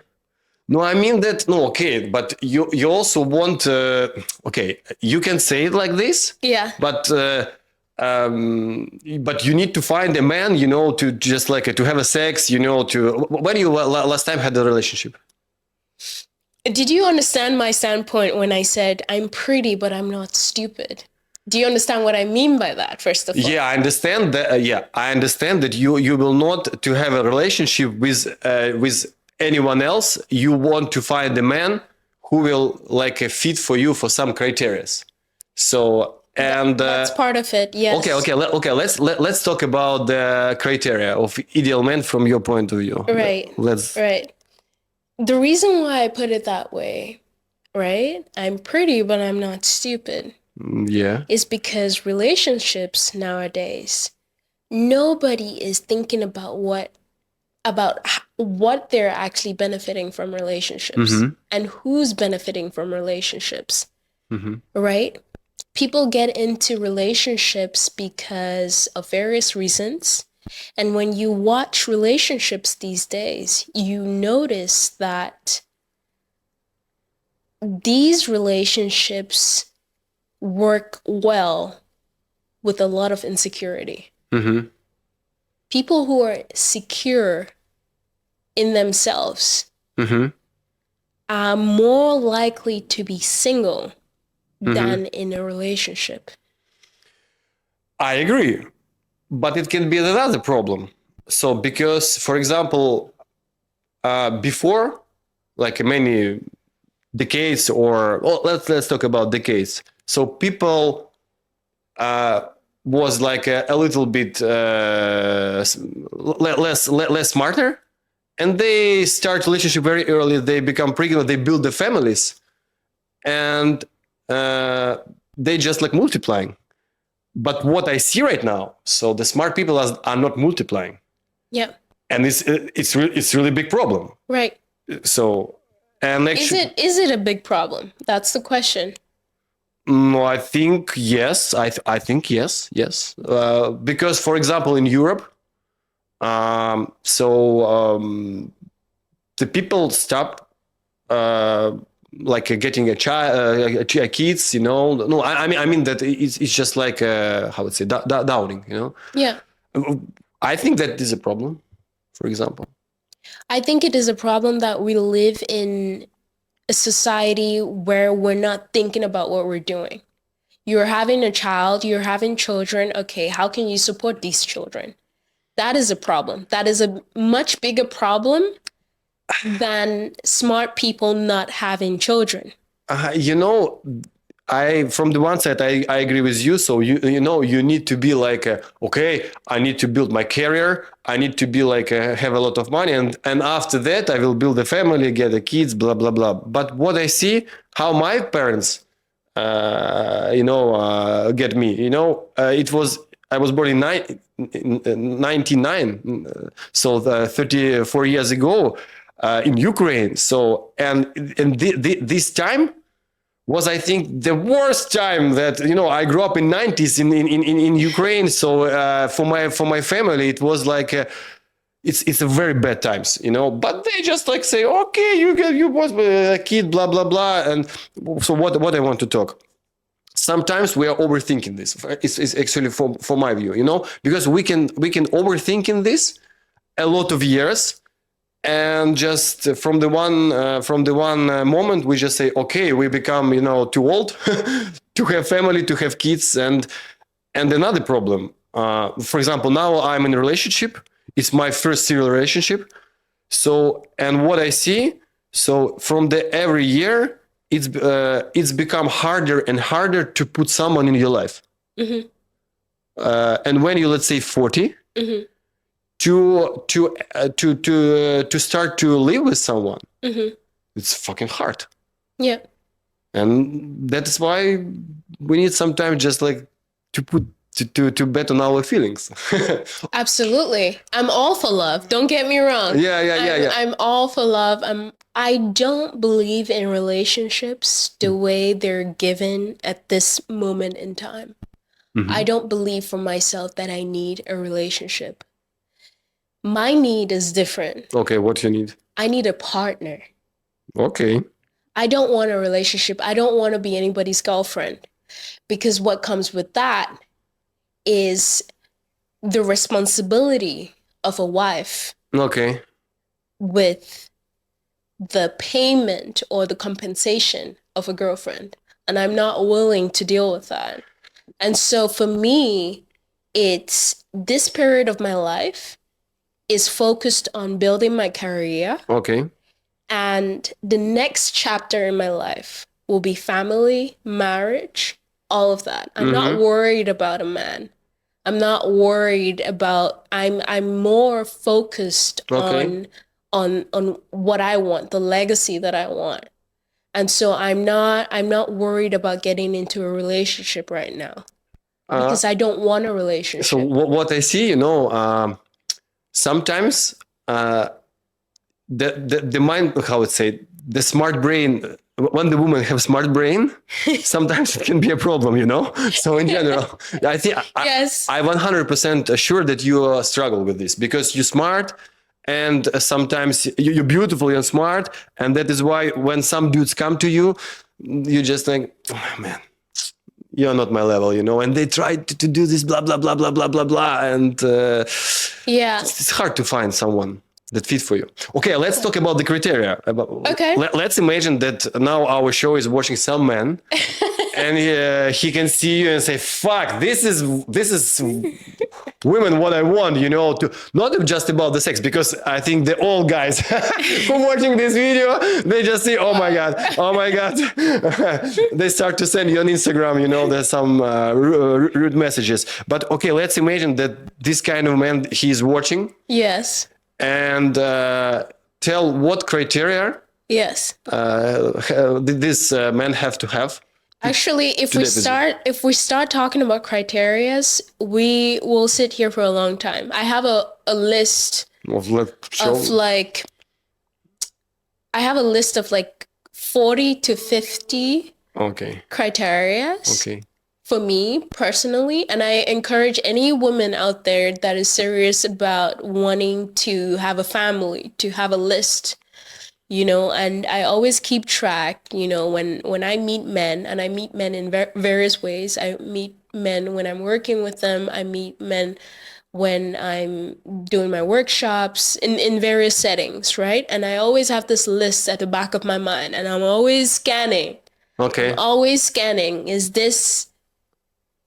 No, I mean that. No, okay, but you also want. Okay, you can say it like this. Yeah. But you need to find a man, to just like to have a sex, to. When you last time had a relationship? Did you understand my standpoint when I said I'm pretty, but I'm not stupid? Do you understand what I mean by that, first of all? Yeah, I understand that. I understand that you will not to have a relationship with anyone else. You want to find a man who will like fit for you for some criteria. So and that's part of it. Yes. Okay. Let's talk about the criteria of ideal man from your point of view. Right. Right. The reason why I put it that way, right? I'm pretty, but I'm not stupid. Yeah. Is because relationships nowadays, nobody is thinking about what they're actually benefiting from relationships and who's benefiting from relationships, right? People get into relationships because of various reasons. And when you watch relationships these days, you notice that these relationships work well with a lot of insecurity. People who are secure in themselves are more likely to be single than in a relationship. I agree. But it can be another problem. So because, for example, before, like many decades, or let's talk about decades. So people was like a little bit less smarter, and they start relationship very early. They become pregnant. They build the families, and they just like multiplying. But what I see right now, so the smart people are not multiplying, Yeah. and it's really big problem. Right. So, and actually, Is it a big problem? That's the question. no, I think yes. I think yes. Because, for example, in Europe, the people stop like getting a child, kids. You know, no, I mean that it's just like how would say downing. You know, Yeah. I think that is a problem. For example, I think it is a problem that we live in a society where we're not thinking about what we're doing. You're having a child, you're having children. Okay, how can you support these children? That is a problem. That is a much bigger problem than smart people not having children. you know, from the one side I agree with you. So you know you need to be like okay, I need to build my career, I need to be like have a lot of money, and after that I will build a family, get the kids, blah blah blah. But what I see, how my parents get me, it was, I was born in 99, so 34 years ago, in Ukraine. So and this time was, I think, the worst time that I grew up in 90s in Ukraine. So for my family, it was like it's a very bad times, But they just like say, okay, you was a kid, blah blah blah. And so what I want to talk. Sometimes we are overthinking this. It's actually for my view, because we can overthink in this a lot of years. And just from the one moment, we just say, okay, we become too old to have family, to have kids. And another problem, for example, now I'm in a relationship. It's my first serial relationship. So, and what I see, so from the every year, it's become harder and harder to put someone in your life. Mm-hmm. And when you, let's say, 40. Mm-hmm. To start to live with someone, mm-hmm. It's fucking hard. Yeah. And that is why we need some time just like to put to bet on our feelings. Absolutely. I'm all for love. Don't get me wrong. Yeah. I'm all for love. I don't believe in relationships the way they're given at this moment in time. Mm-hmm. I don't believe for myself that I need a relationship. My need is different. Okay, what do you need? I need a partner. Okay. I don't want a relationship. I don't want to be anybody's girlfriend, because what comes with that is the responsibility of a wife. Okay. With the payment or the compensation of a girlfriend. And I'm not willing to deal with that. And so for me, it's this period of my life is focused on building my career. Okay. And the next chapter in my life will be family, marriage, all of that. I'm not worried about a man. I'm not worried about, I'm more focused on what I want, the legacy that I want. And so I'm not worried about getting into a relationship right now, because I don't want a relationship. So what I see, sometimes the mind, how would say, the smart brain, when the woman have smart brain, sometimes it can be a problem, So in general, I think yes. I 100% sure that you struggle with this, because you're smart, and sometimes you're beautiful and smart, and that is why when some dudes come to you, you just think, oh, man, you're not my level, and they try to do this blah blah blah blah blah blah blah, and it's hard to find someone that fit for you. Okay, let's talk about the criteria. Okay. Let's imagine that now our show is watching some man, and he can see you and say, "Fuck, this is women what I want." To not just about the sex, because I think the old guys who are watching this video, they just see, oh my god, they start to send you on Instagram. There's some rude messages. But okay, let's imagine that this kind of man he's watching. Yes. And tell what criteria yes this man have to have Actually, Today, if we start talking about criterias, we will sit here for a long time. I have a list of like I have a list of like 40 to 50 Okay. criterias Okay. for me personally, and I encourage any woman out there that is serious about wanting to have a family to have a list, you know. And I always keep track, you know, when I meet men, and I meet men in various ways. I meet men when I'm working with them. I meet men when I'm doing my workshops in various settings, right? And I always have this list at the back of my mind, and I'm always scanning. Okay. I'm always scanning. Is this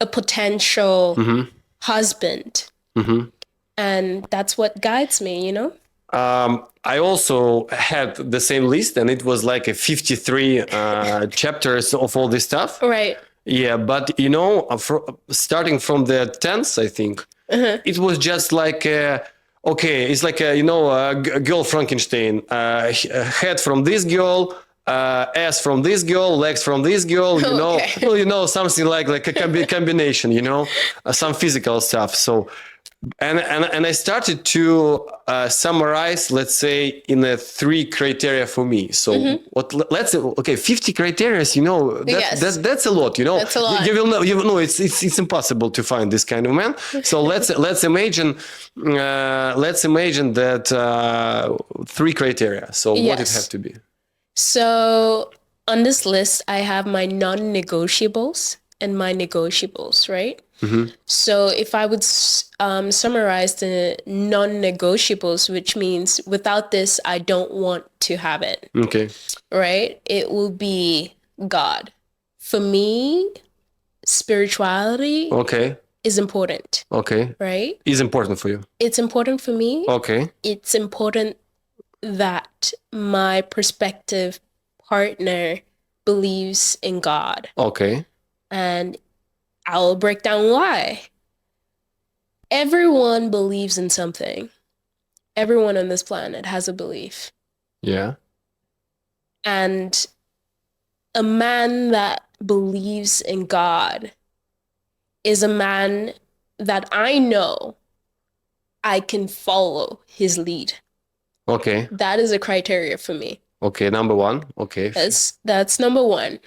a potential husband? And that's what guides me, you know? I also had the same list, and it was like a 53 chapters of all this stuff. Right. Yeah, but you know, starting from the 10th, I think, it was just like, okay, it's like, you know, girl Frankenstein, head from this girl, ass from this girl, legs from this girl, you know, Okay. well, you know, something like a combination, you know, some physical stuff. So, and I started to summarize, let's say, in a 3 criteria for me. So let's say, okay, 50 criteria, you know, Yes. that's a lot, you know. That's a lot. You will know it's impossible to find this kind of man. So let's imagine that 3 criteria. So what it Yes. have to be? So on this list, I have my non-negotiables and my negotiables, right? So if I would summarize the non-negotiables, which means without this, I don't want to have it, Okay. right? It will be God. For me, spirituality Okay. is important, Okay. right? Is important for you. It's important for me. Okay. It's important that my prospective partner believes in God. Okay. And I'll break down why. Everyone believes in something. Everyone on this planet has a belief. Yeah. And a man that believes in God is a man that I know I can follow his lead. Okay. That is a criteria for me. Okay. Number 1. Okay. That's number 1.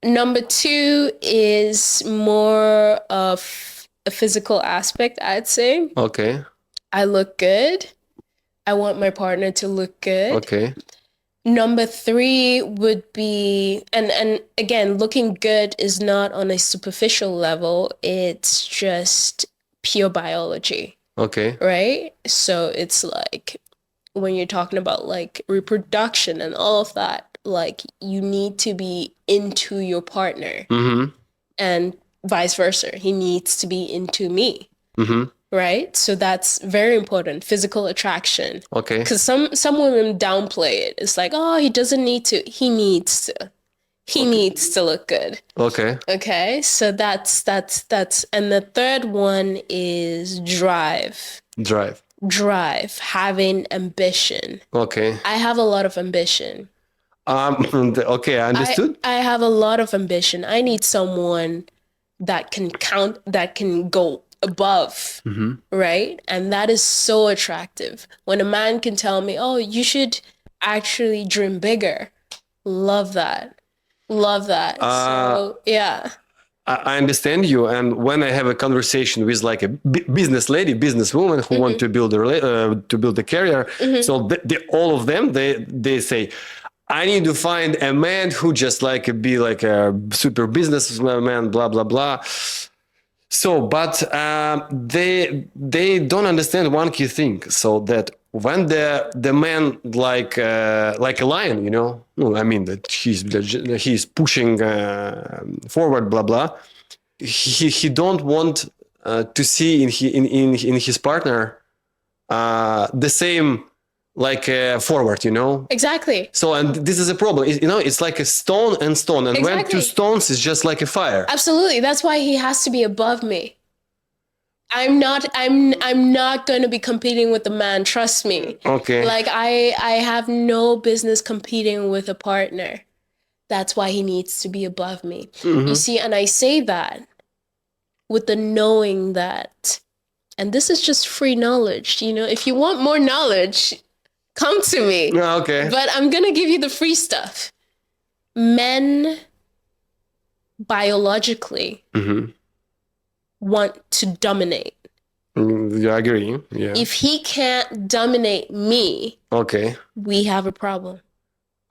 Number 2 is more of a physical aspect, I'd say. Okay. I look good. I want my partner to look good. Okay. Number 3 would be, and again, looking good is not on a superficial level. It's just pure biology, Okay. right? So it's like when you're talking about like reproduction and all of that, like you need to be into your partner, and vice versa. He needs to be into me, right? So that's very important. Physical attraction. Okay. Because some women downplay it. It's like, oh, he doesn't need to. He needs to. He needs to look good. Okay. Okay. So that's and the third one is drive. Drive, having ambition. Okay. I have a lot of ambition. Okay, I understood. I have a lot of ambition. I need someone that can go above, right? And that is so attractive. When a man can tell me, oh, you should actually dream bigger. Love that. So, yeah. I understand you, and when I have a conversation with like a business lady, businesswoman who want to build a career, so all of them they say, I need to find a man who just like be like a super businessman, blah blah blah. So, but they don't understand one key thing. So that when the man like a lion, you know, I mean that he's pushing forward, blah blah. He don't want to see in his partner the same like forward, you know. Exactly. So, and this is a problem. You know, it's like a stone, and when Exactly. 2 stones is just like a fire. Absolutely. That's why he has to be above me. I'm not going to be competing with the man, trust me. Okay. Like I have no business competing with a partner. That's why he needs to be above me. Mhm. You see, and I say that with the knowing that, and this is just free knowledge, if you want more knowledge, come to me. Okay. But I'm going to give you the free stuff. Men biologically Mhm. want to dominate. Yeah, I agree. Yeah. If he can't dominate me, Okay. we have a problem.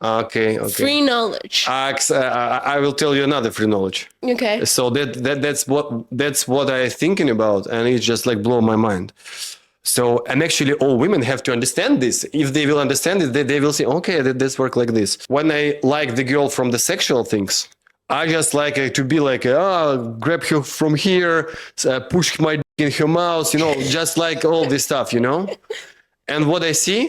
Okay. Free knowledge. I will tell you another free knowledge. Okay. So that's what I thinking about, and it just like blow my mind. So, and actually all women have to understand this. If they will understand it, they will say, okay, this work like this. When I like the girl from the sexual things, I just like to be like, grab her from here, push my dick in her mouth, just like all this stuff, And what I see,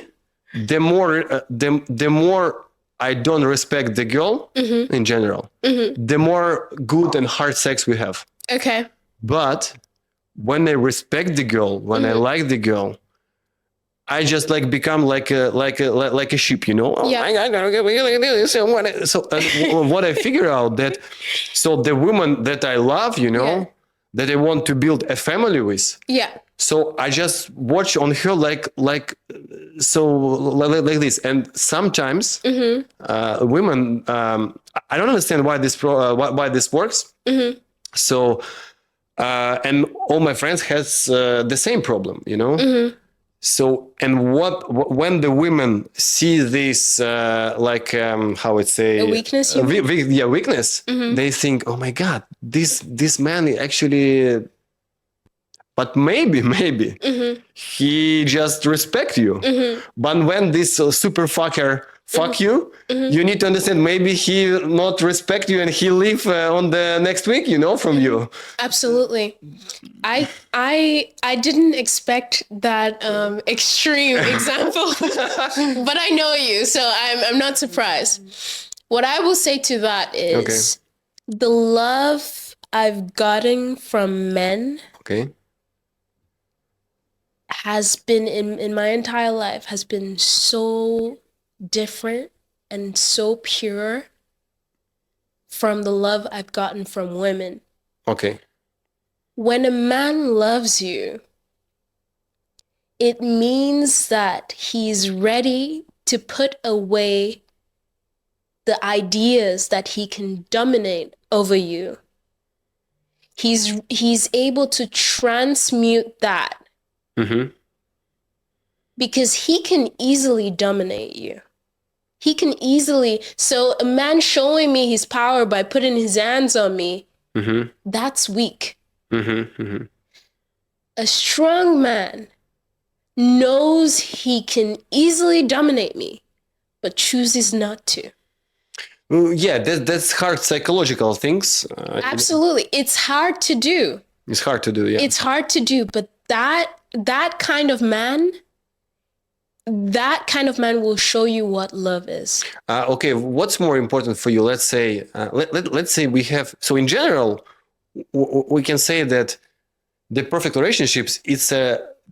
the more I don't respect the girl in general, the more good and hard sex we have. Okay. But when I respect the girl, when I like the girl, I just like become like a sheep, Oh Yeah. my God, so what I figure out that so the woman that I love, Yeah. that I want to build a family with. Yeah. So I just watch on her like this, and sometimes women. I don't understand why why this works. So and all my friends has the same problem, So and when the women see this how it say A weakness, you mean? weakness, they think, oh my God, this man actually. But maybe he just respect you. But when this super fucker fuck you, you need to understand maybe he not respect you and he leave on the next week, from you. Absolutely. I didn't expect that extreme example, but I know you, so I'm not surprised. What I will say to that is the love I've gotten from men Okay. has been in my entire life has been so different and so pure from the love I've gotten from women. Okay. When a man loves you, it means that he's ready to put away the ideas that he can dominate over you. He's able to transmute that because he can easily dominate you. He can easily, so a man showing me his power by putting his hands on me, that's weak. A strong man knows he can easily dominate me, but chooses not to. Yeah, that's hard psychological things. Absolutely. It's hard to do. It's hard to do, yeah. It's hard to do, but that kind of man will show you what love is. Okay, what's more important for you? Let's say, let's say we have. So in general, we can say that the perfect relationships it's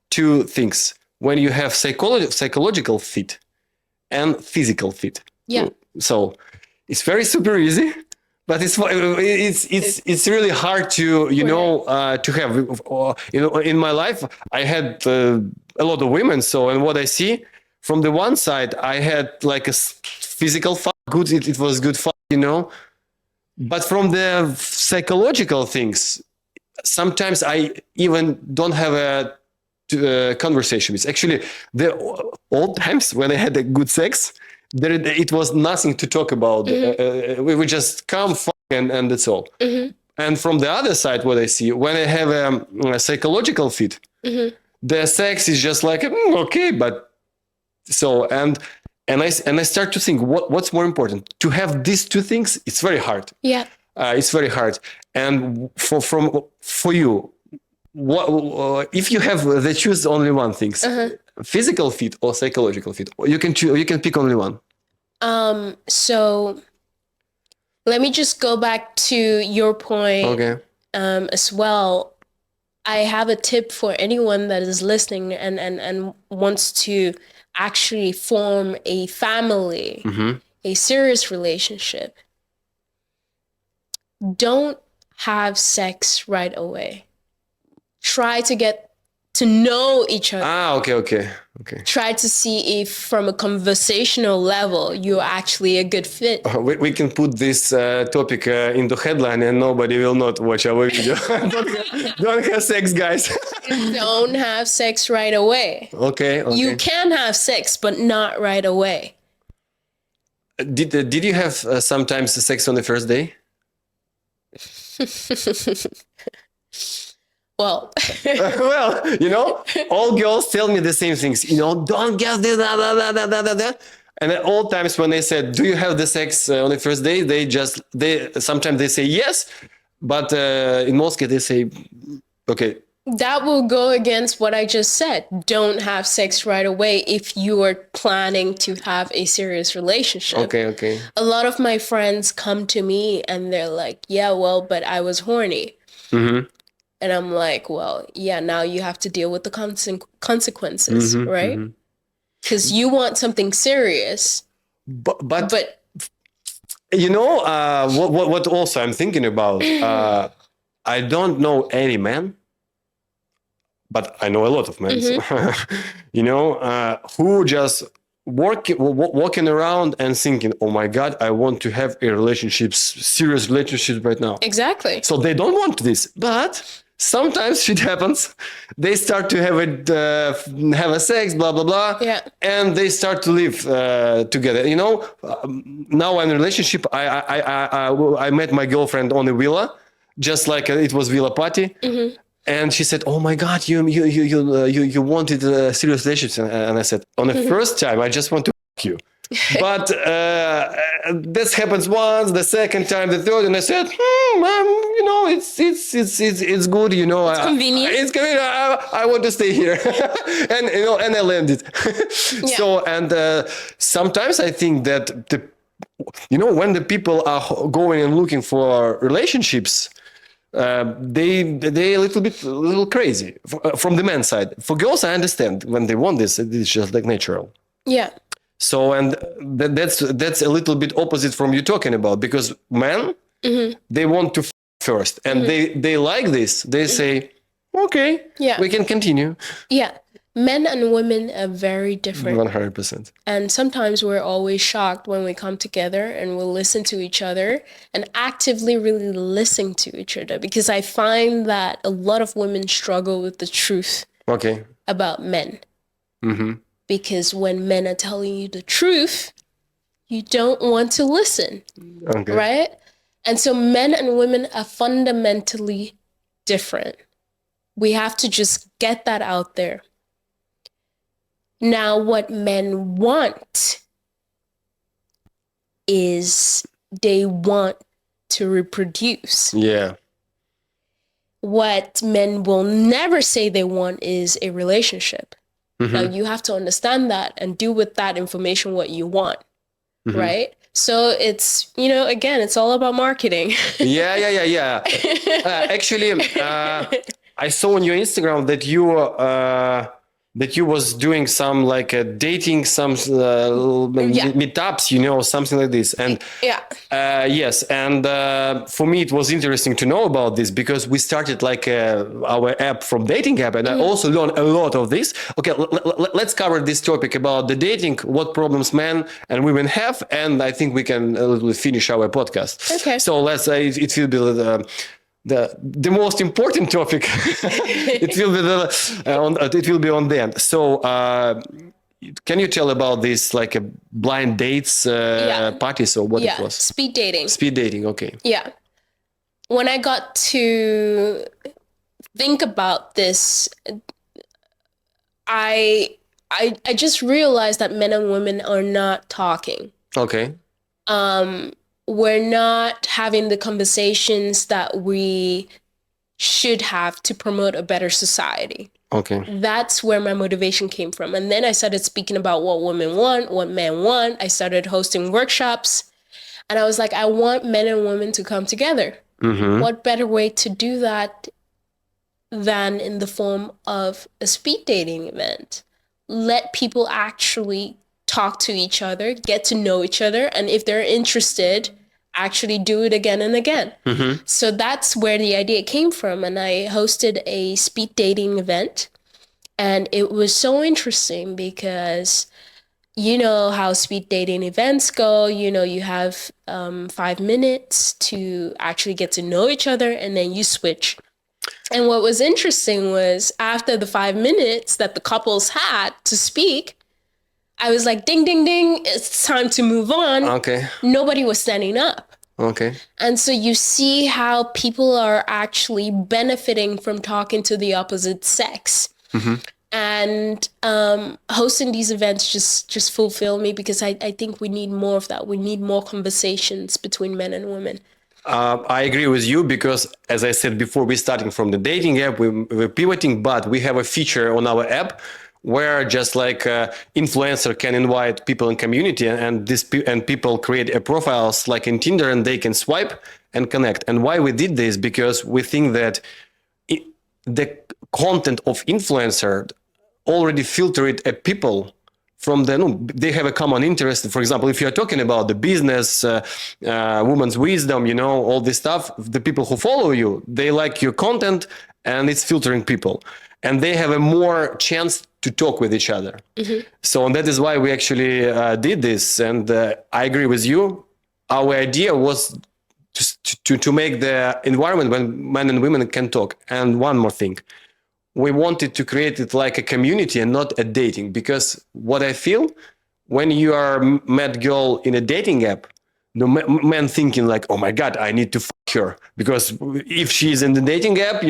two things: when you have psychological fit and physical fit. Yeah. So it's very super easy, but it's really hard to to have. In my life, I had a lot of women. So and what I see from the one side, I had like a physical fuck, good. It was good fuck, But from the psychological things, sometimes I even don't have a conversation. It's actually the old times when I had a good sex. It was nothing to talk about. We would just come, fuck, and that's all. And from the other side, what I see when I have a psychological fit, the sex is just like okay, but so and I start to think what's more important to have these two things. It's very hard. Yeah. It's very hard. And for you, what if you have the choose only one things, physical fit or psychological fit? You can choose. You can pick only one. So let me just go back to your point. Okay. As well. I have a tip for anyone that is listening and wants to actually form a family, a serious relationship. don't have sex right away. Try to get to know each other. Okay. Try to see if from a conversational level, you're actually a good fit. We can put this topic in the headline and nobody will not watch our video. Don't have sex, guys. Don't have sex right away. Okay. You can have sex, but not right away. Did you have sometimes sex on the first day? Well, well, all girls tell me the same things. Don't get this, that. And at all times when they said, "Do you have the sex on the first day?" They sometimes they say yes, but in most cases they say, "Okay." That will go against what I just said. Don't have sex right away if you are planning to have a serious relationship. Okay. A lot of my friends come to me and they're like, "Yeah, well, but I was horny." Mm-hmm. And I'm like, well, yeah, now you have to deal with the consequences, right? Because you want something serious. But what also I'm thinking about, I don't know any man, but I know a lot of men, who just walking around and thinking, oh my God, I want to have serious relationships right now. Exactly. So they don't want this, but sometimes shit happens. They start to have a sex, blah blah blah, and they start to live together. Now I'm in a relationship. I met my girlfriend on a villa, just like it was villa party. And she said, "Oh my God, you wanted a serious relationship," and I said, "On the first time, I just want to fuck you." But this happens once, the second time, the third, and I said, it's good, It's convenient. It's convenient. I want to stay here, and I landed. So, and sometimes I think that when the people are going and looking for relationships, they a little crazy from the men's side. For girls, I understand when they want this, it's just like natural. Yeah. So, and that's a little bit opposite from you talking about, because men, they want to first, and they like this. They say, okay, we can continue. Yeah. Men and women are very different. 100%. And sometimes we're always shocked when we come together and we'll listen to each other and actively really listen to each other, because I find that a lot of women struggle with the truth about men. Because when men are telling you the truth, you don't want to listen, right? And so men and women are fundamentally different. We have to just get that out there. Now, what men want is they want to reproduce. Yeah. What men will never say they want is a relationship. Now, you have to understand that and do with that information what you want, right? So it's, again, it's all about marketing. Yeah. Actually, I saw on your Instagram that you was doing some like dating, some meetups, something like this. And yes. And for me, it was interesting to know about this, because we started like our app from dating app. And I also learned a lot of this. Okay, let's cover this topic about the dating, what problems men and women have. And I think we can finish our podcast. Okay. So let's say it will be the most important topic. It will be on the end. So can you tell about this, like a blind dates parties, or what it was? Speed dating. Speed dating. Okay. Yeah. When I got to think about this, I just realized that men and women are not talking. Okay. We're not having the conversations that we should have to promote a better society. Okay. That's where my motivation came from. And then I started speaking about what women want, what men want. I started hosting workshops. And I was like, I want men and women to come together. What better way to do that than in the form of a speed dating event? Let people actually talk to each other, get to know each other, and if they're interested, actually do it again and again. So that's where the idea came from. And I hosted a speed dating event. And it was so interesting because you know how speed dating events go. You know, you have 5 minutes to actually get to know each other, and then you switch. And what was interesting was after the 5 minutes that the couples had to speak, I was like, ding, ding, ding, it's time to move on. Okay. Nobody was standing up. Okay. And so you see how people are actually benefiting from talking to the opposite sex. And hosting these events just fulfill me because I think we need more of that. We need more conversations between men and women. I agree with you because, as I said before, we're starting from the dating app, we're pivoting, but we have a feature on our app where just like influencer can invite people in community and people create a profiles like in Tinder and they can swipe and connect. And why we did this? Because we think that the content of influencer already filtered at people from they have a common interest. For example, if you're talking about the business, woman's wisdom, all this stuff, the people who follow you, they like your content and it's filtering people. And they have a more chance to talk with each other. So that is why we actually did this. And I agree with you. Our idea was to make the environment when men and women can talk. And one more thing. We wanted to create it like a community and not a dating, because what I feel when you are met girl in a dating app, the man thinking like, oh my God, I need to fuck her because if she's in the dating app,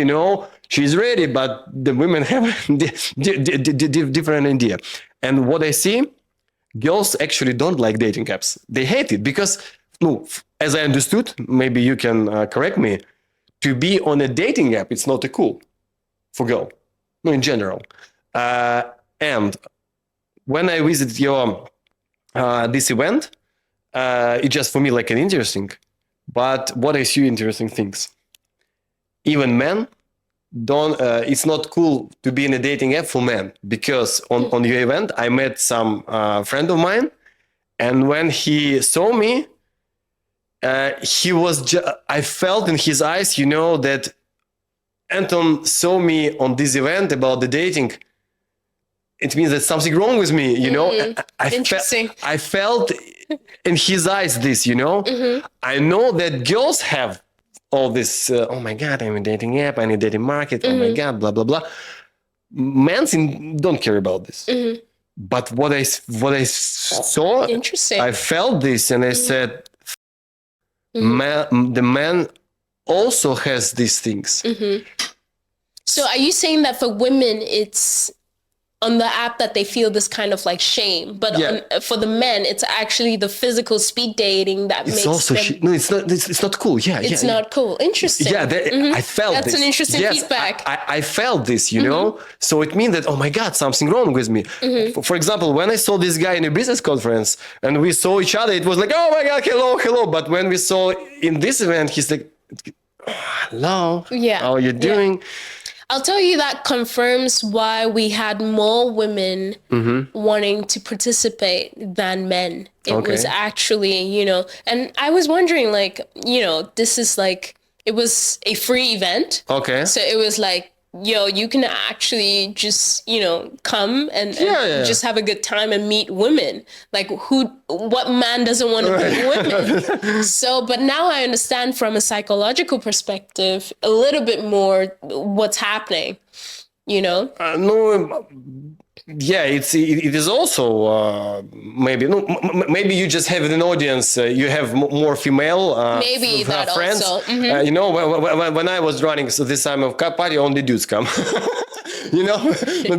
she's ready, but the women have a different idea. And what I see, girls actually don't like dating apps. They hate it because, as I understood, maybe you can correct me, to be on a dating app, it's not a cool for girl, in general. And when I visit your this event, it just for me like an interesting. But what I see interesting things. Even men don't. It's not cool to be in a dating app for men because on your event I met some friend of mine, and when he saw me, he was. I felt in his eyes, that Anton saw me on this event about the dating. It means that something wrong with me, Interesting. I felt in his eyes this, I know that girls have all this, oh my God, I'm in a dating app, I'm in a dating market, oh my God, blah, blah, blah. Men don't care about this. But what I saw, Interesting. I felt this and I said, the man also has these things. So are you saying that for women, it's on the app that they feel this kind of like shame, but for the men, it's actually the physical speed dating that it's makes also them... no, it's not. It's not cool. Yeah, it's not cool. Interesting. Yeah, I felt that's this. an interesting yes, feedback. I felt this, So it means that, oh my God, something wrong with me. For example, when I saw this guy in a business conference and we saw each other, it was like, oh my God, hello. But when we saw in this event, he's like, hello, how are you doing? Yeah. I'll tell you that confirms why we had more women wanting to participate than men. It was actually, and I was wondering, like, this is like, it was a free event. Okay. So it was like, you can actually just, come and just have a good time and meet women. Like what man doesn't want to meet women? So, but now I understand from a psychological perspective a little bit more what's happening, No, yeah, it is also maybe maybe you just have an audience. You have more female maybe that friends. Also. When I was running this time of party, only dudes come.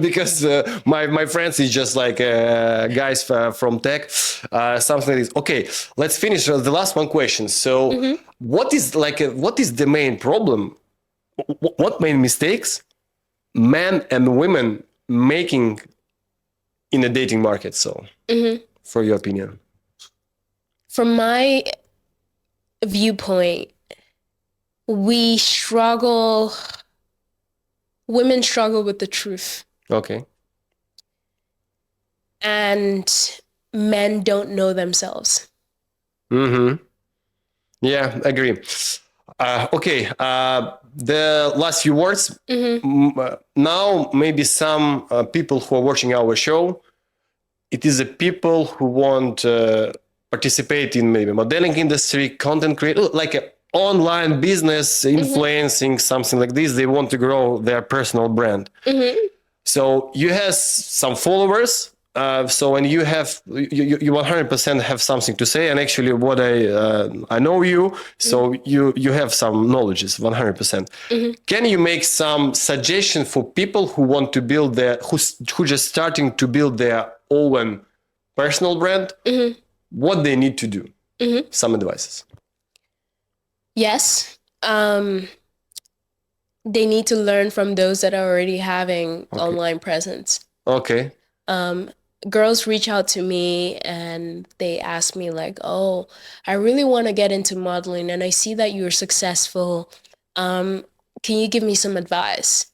Because my friends is just like guys from tech, something like this. Okay, let's finish the last one question. So, what is the main problem? What main mistakes men and women making in the dating market? So, for your opinion, from my viewpoint, women struggle with the truth. Okay. And men don't know themselves. Yeah, agree. Okay, the last few words. Now, maybe some people who are watching our show, it is the people who want to participate in maybe modeling industry, content create, like a online business, influencing, something like this. They want to grow their personal brand. So you have some followers. So and you have you 100% have something to say. And actually, what I know you, so you have some knowledges 100%. Can you make some suggestion for people who want to build their who just starting to build their own personal brand? What they need to do? Some advices. Yes. They need to learn from those that are already having online presence. Okay. Girls reach out to me and they ask me like, oh, I really want to get into modeling and I see that you're successful. Can you give me some advice?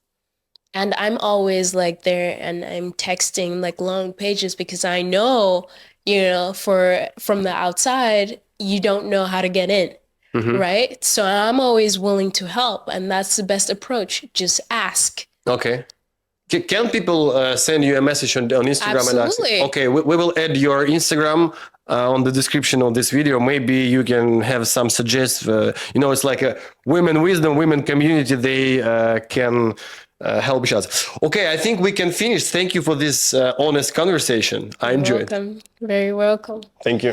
And I'm always like there and I'm texting like long pages because I know, from the outside, you don't know how to get in. Right? So I'm always willing to help. And that's the best approach. Just ask. Okay. Can people send you a message on Instagram? Absolutely. And ask? Okay, we will add your Instagram on the description of this video. Maybe you can have some suggestions. It's like a women wisdom, women community. They can help each other. Okay, I think we can finish. Thank you for this honest conversation. I enjoyed it. Welcome. Very welcome. Thank you.